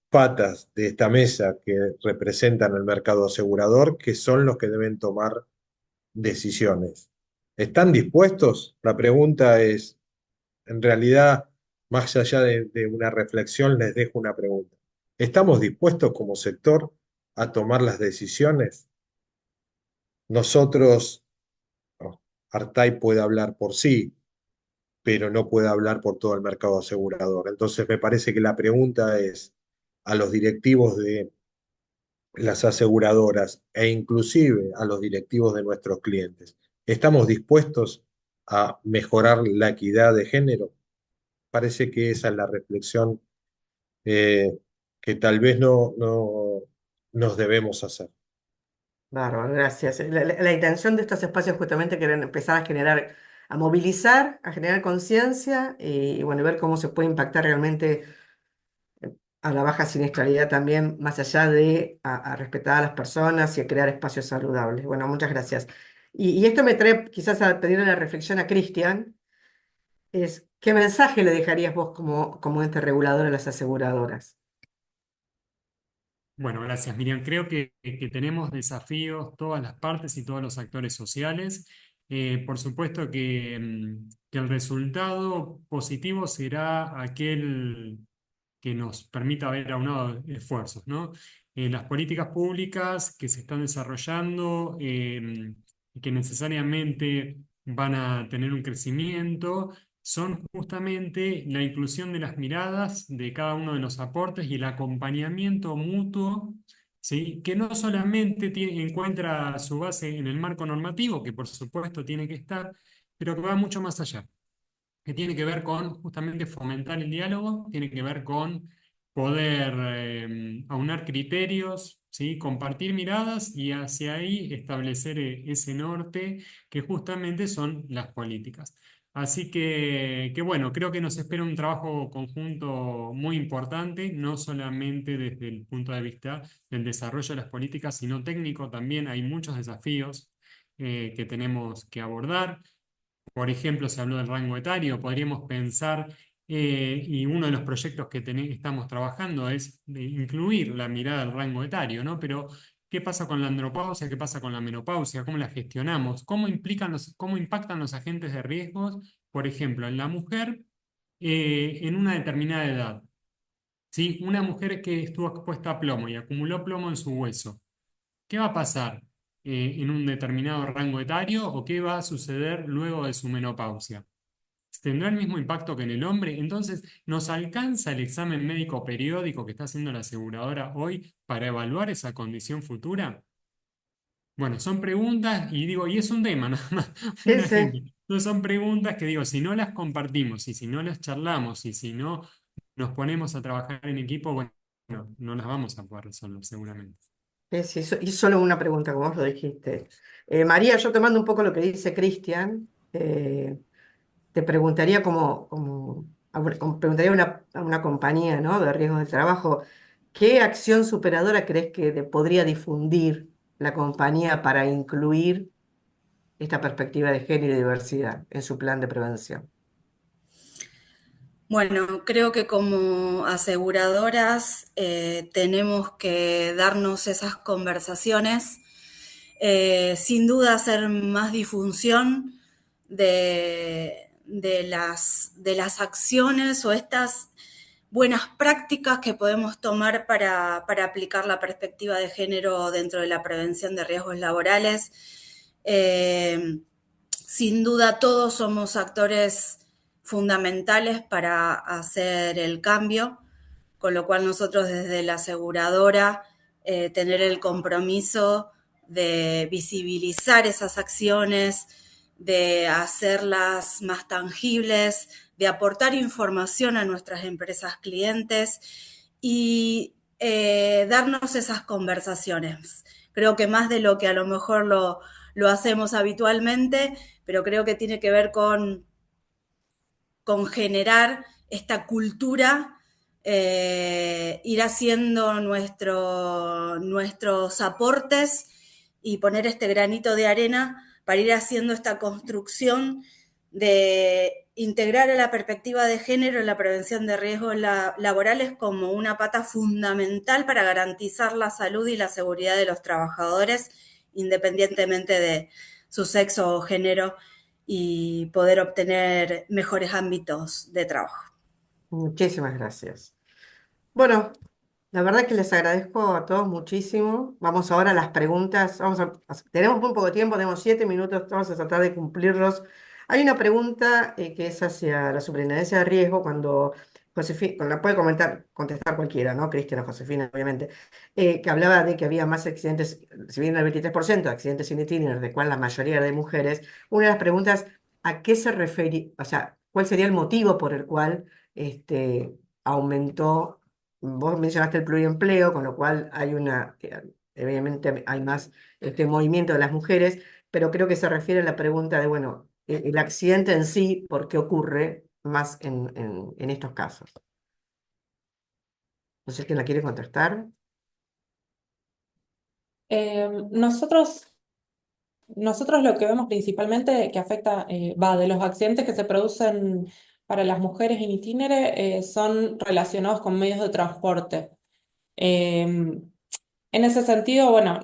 patas de esta mesa que representan el mercado asegurador, que son los que deben tomar decisiones. ¿Están dispuestos? La pregunta es, en realidad, más allá de una reflexión, les dejo una pregunta. ¿Estamos dispuestos como sector a tomar las decisiones? Nosotros, no, Artai puede hablar por sí, pero no puede hablar por todo el mercado asegurador. Entonces, me parece que la pregunta es a los directivos de las aseguradoras e inclusive a los directivos de nuestros clientes. ¿Estamos dispuestos a mejorar la equidad de género? Parece que esa es la reflexión eh, que tal vez no nos debemos hacer. Bárbaro, gracias. La intención de estos espacios justamente que era empezar a generar, a movilizar, a generar conciencia y bueno, ver cómo se puede impactar realmente a la baja siniestralidad también, más allá de a respetar a las personas y a crear espacios saludables. Bueno, muchas gracias. Y esto me trae quizás a pedirle la reflexión a Cristian, es ¿qué mensaje le dejarías vos como ente regulador a las aseguradoras? Bueno, gracias, Miriam. Creo que tenemos desafíos todas las partes y todos los actores sociales. Por supuesto que el resultado positivo será aquel que nos permita haber aunado esfuerzos, ¿no? Las políticas públicas que se están desarrollando y que necesariamente van a tener un crecimiento son justamente la inclusión de las miradas de cada uno de los aportes y el acompañamiento mutuo, ¿sí? Que no solamente encuentra su base en el marco normativo, que por supuesto tiene que estar, pero que va mucho más allá, que tiene que ver con justamente fomentar el diálogo, tiene que ver con poder aunar criterios, ¿sí? Compartir miradas y hacia ahí establecer ese norte que justamente son las políticas. Así que bueno, creo que nos espera un trabajo conjunto muy importante, no solamente desde el punto de vista del desarrollo de las políticas, sino técnico también. Hay muchos desafíos que tenemos que abordar. Por ejemplo, se habló del rango etario, podríamos pensar, y uno de los proyectos que estamos trabajando es de incluir la mirada del rango etario, ¿no? Pero, ¿qué pasa con la andropausia? ¿Qué pasa con la menopausia? ¿Cómo la gestionamos? ¿Cómo impactan los agentes de riesgos, por ejemplo, en la mujer en una determinada edad? ¿Sí? Una mujer que estuvo expuesta a plomo y acumuló plomo en su hueso. ¿Qué va a pasar en un determinado rango etario o qué va a suceder luego de su menopausia? ¿Tendrá el mismo impacto que en el hombre? Entonces, ¿nos alcanza el examen médico periódico que está haciendo la aseguradora hoy para evaluar esa condición futura? Bueno, son preguntas y digo, y es un tema, nada más, un Ese, ejemplo. Entonces son preguntas que digo, si no las compartimos y si no las charlamos y si no nos ponemos a trabajar en equipo, bueno, no las vamos a poder resolver seguramente. y solo una pregunta, como vos lo dijiste. María, yo tomando un poco lo que dice Cristian, te preguntaría preguntaría a una compañía, ¿no? De riesgos del trabajo, ¿qué acción superadora crees que podría difundir la compañía para incluir esta perspectiva de género y diversidad en su plan de prevención? Bueno, creo que como aseguradoras tenemos que darnos esas conversaciones Sin duda hacer más difusión de las acciones o estas buenas prácticas que podemos tomar para aplicar la perspectiva de género dentro de la prevención de riesgos laborales. Sin duda todos somos actores fundamentales para hacer el cambio, con lo cual nosotros desde la aseguradora tener el compromiso de visibilizar esas acciones, de hacerlas más tangibles, de aportar información a nuestras empresas clientes y darnos esas conversaciones. Creo que más de lo que a lo mejor lo hacemos habitualmente, pero creo que tiene que ver con generar esta cultura, ir haciendo nuestros aportes y poner este granito de arena para ir haciendo esta construcción de integrar a la perspectiva de género en la prevención de riesgos laborales como una pata fundamental para garantizar la salud y la seguridad de los trabajadores, independientemente de su sexo o género, y poder obtener mejores ámbitos de trabajo. Muchísimas gracias. Bueno, la verdad que les agradezco a todos muchísimo. Vamos ahora a las preguntas. Tenemos muy poco tiempo, tenemos 7 minutos, vamos a tratar de cumplirlos. Hay una pregunta que es hacia la superintendencia de riesgo, cuando Josefina, la puede contestar cualquiera, ¿no? Cristian o Josefina, obviamente, que hablaba de que había más accidentes, si bien el 23% de accidentes sin itinerario, de cual la mayoría de mujeres. Una de las preguntas, ¿a qué se refiere? O sea, ¿cuál sería el motivo por el cual aumentó? Vos mencionaste el pluriempleo, con lo cual obviamente hay más movimiento de las mujeres, pero creo que se refiere a la pregunta de, bueno, el accidente en sí, ¿por qué ocurre más en estos casos? No sé quién la quiere contestar. Nosotros lo que vemos principalmente que afecta, va de los accidentes que se producen para las mujeres in itinere, son relacionados con medios de transporte. En ese sentido, bueno,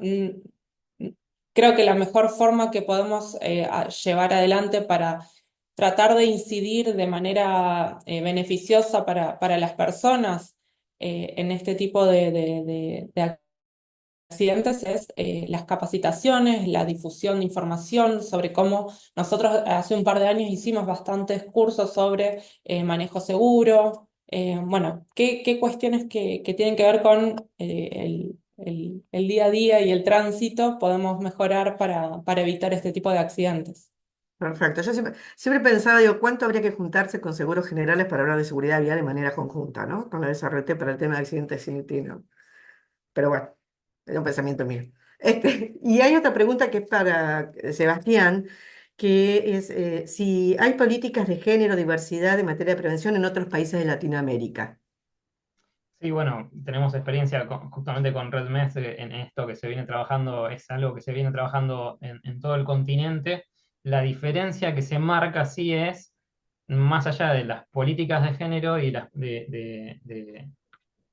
creo que la mejor forma que podemos llevar adelante para tratar de incidir de manera beneficiosa para las personas en este tipo de accidentes es las capacitaciones, la difusión de información sobre cómo nosotros hace un par de años hicimos bastantes cursos sobre manejo seguro. Bueno, qué cuestiones que tienen que ver con el día a día y el tránsito podemos mejorar para evitar este tipo de accidentes. Perfecto. Yo siempre pensaba, digo, ¿cuánto habría que juntarse con seguros generales para hablar de seguridad vial de manera conjunta, ¿no? Con la SRT para el tema de accidentes sin itinerario. Pero bueno, es un pensamiento mío. Y hay otra pregunta que es para Sebastián, que es si hay políticas de género, diversidad en materia de prevención en otros países de Latinoamérica. Sí, bueno, tenemos experiencia justamente con RedMed en esto que se viene trabajando, es algo que se viene trabajando en todo el continente. La diferencia que se marca sí es, más allá de las políticas de género y de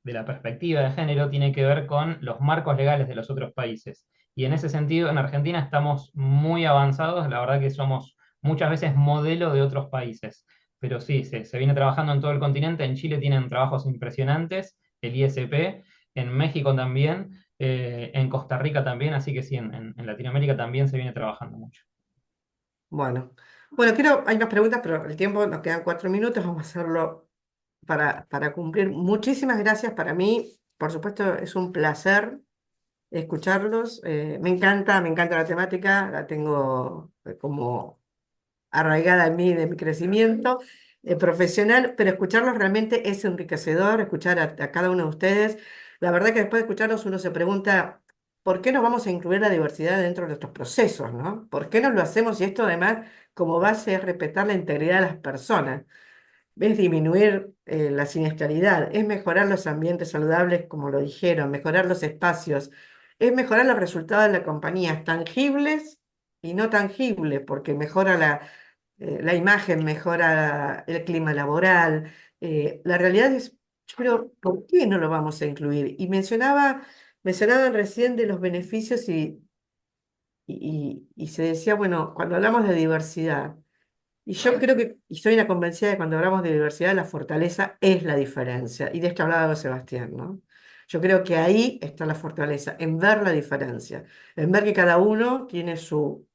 la perspectiva de género, tiene que ver con los marcos legales de los otros países. Y en ese sentido, en Argentina estamos muy avanzados, la verdad que somos muchas veces modelo de otros países. Pero sí, se viene trabajando en todo el continente. En Chile tienen trabajos impresionantes, el ISP, en México también, en Costa Rica también, así que sí, en Latinoamérica también se viene trabajando mucho. Bueno, hay más preguntas, pero el tiempo nos quedan 4 minutos, vamos a hacerlo para cumplir. Muchísimas gracias para mí. Por supuesto, es un placer escucharlos. Me encanta la temática, la tengo como arraigada en mí de mi crecimiento profesional, pero escucharlos realmente es enriquecedor, escuchar a cada uno de ustedes. La verdad que después de escucharlos uno se pregunta, ¿por qué no vamos a incluir la diversidad dentro de nuestros procesos, ¿no? ¿Por qué no lo hacemos? Y esto además como base es respetar la integridad de las personas, es disminuir la siniestralidad, es mejorar los ambientes saludables, como lo dijeron, mejorar los espacios, es mejorar los resultados de la compañía, tangibles y no tangibles, porque mejora la imagen, mejora el clima laboral. La realidad es, yo creo, ¿por qué no lo vamos a incluir? Y mencionaban recién de los beneficios y y se decía, bueno, cuando hablamos de diversidad, y yo creo que, y soy una convencida de que cuando hablamos de diversidad, la fortaleza es la diferencia. Y de esto hablaba Sebastián, ¿no? Yo creo que ahí está la fortaleza, en ver la diferencia, en ver que cada uno tiene su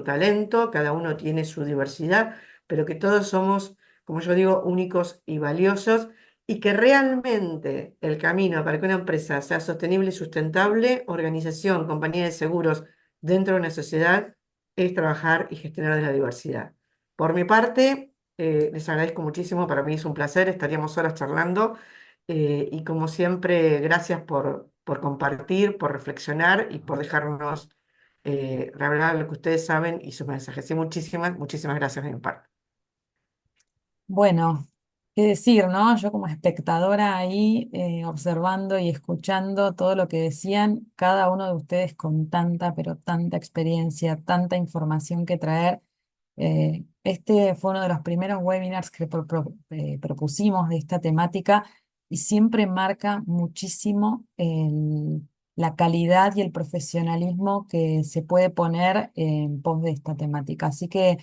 talento, cada uno tiene su diversidad, pero que todos somos, como yo digo, únicos y valiosos, y que realmente el camino para que una empresa sea sostenible y sustentable, organización, compañía de seguros dentro de una sociedad, es trabajar y gestionar de la diversidad. Por mi parte, les agradezco muchísimo, para mí es un placer, estaríamos horas charlando, y como siempre, gracias por compartir, por reflexionar y por dejarnos revelar lo que ustedes saben y sus mensajes. Sí, muchísimas gracias de mi parte. Bueno, qué decir, ¿no? Yo como espectadora ahí observando y escuchando todo lo que decían, cada uno de ustedes con tanta, pero tanta experiencia, tanta información que traer. Este fue uno de los primeros webinars que propusimos de esta temática y siempre marca muchísimo la calidad y el profesionalismo que se puede poner en pos de esta temática. Así que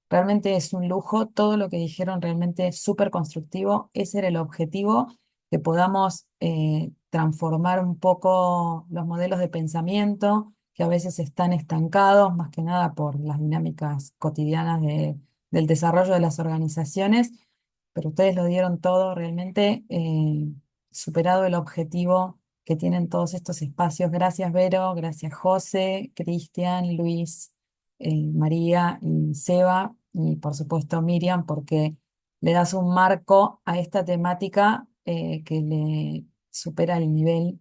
realmente es un lujo, todo lo que dijeron realmente súper constructivo. Ese era el objetivo, que podamos transformar un poco los modelos de pensamiento que a veces están estancados, más que nada por las dinámicas cotidianas del desarrollo de las organizaciones, pero ustedes lo dieron todo realmente, superado el objetivo que tienen todos estos espacios. Gracias, Vero, gracias, José, Cristian, Luis, María y Seba, y por supuesto Miriam, porque le das un marco a esta temática que le supera el nivel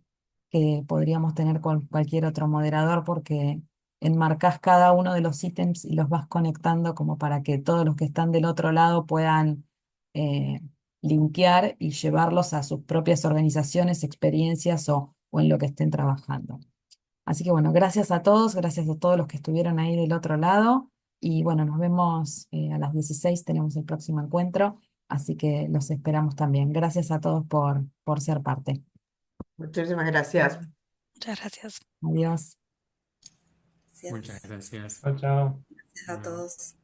que podríamos tener con cualquier otro moderador, porque enmarcás cada uno de los ítems y los vas conectando como para que todos los que están del otro lado puedan eh, linkear y llevarlos a sus propias organizaciones, experiencias o en lo que estén trabajando. Así que bueno, gracias a todos, gracias a todos los que estuvieron ahí del otro lado. Y bueno, nos vemos a las 16, tenemos el próximo encuentro, así que los esperamos también. Gracias a todos por ser parte. Muchísimas gracias. Muchas gracias. Adiós. Muchas Gracias, gracias. Chao, chao. gracias a todos.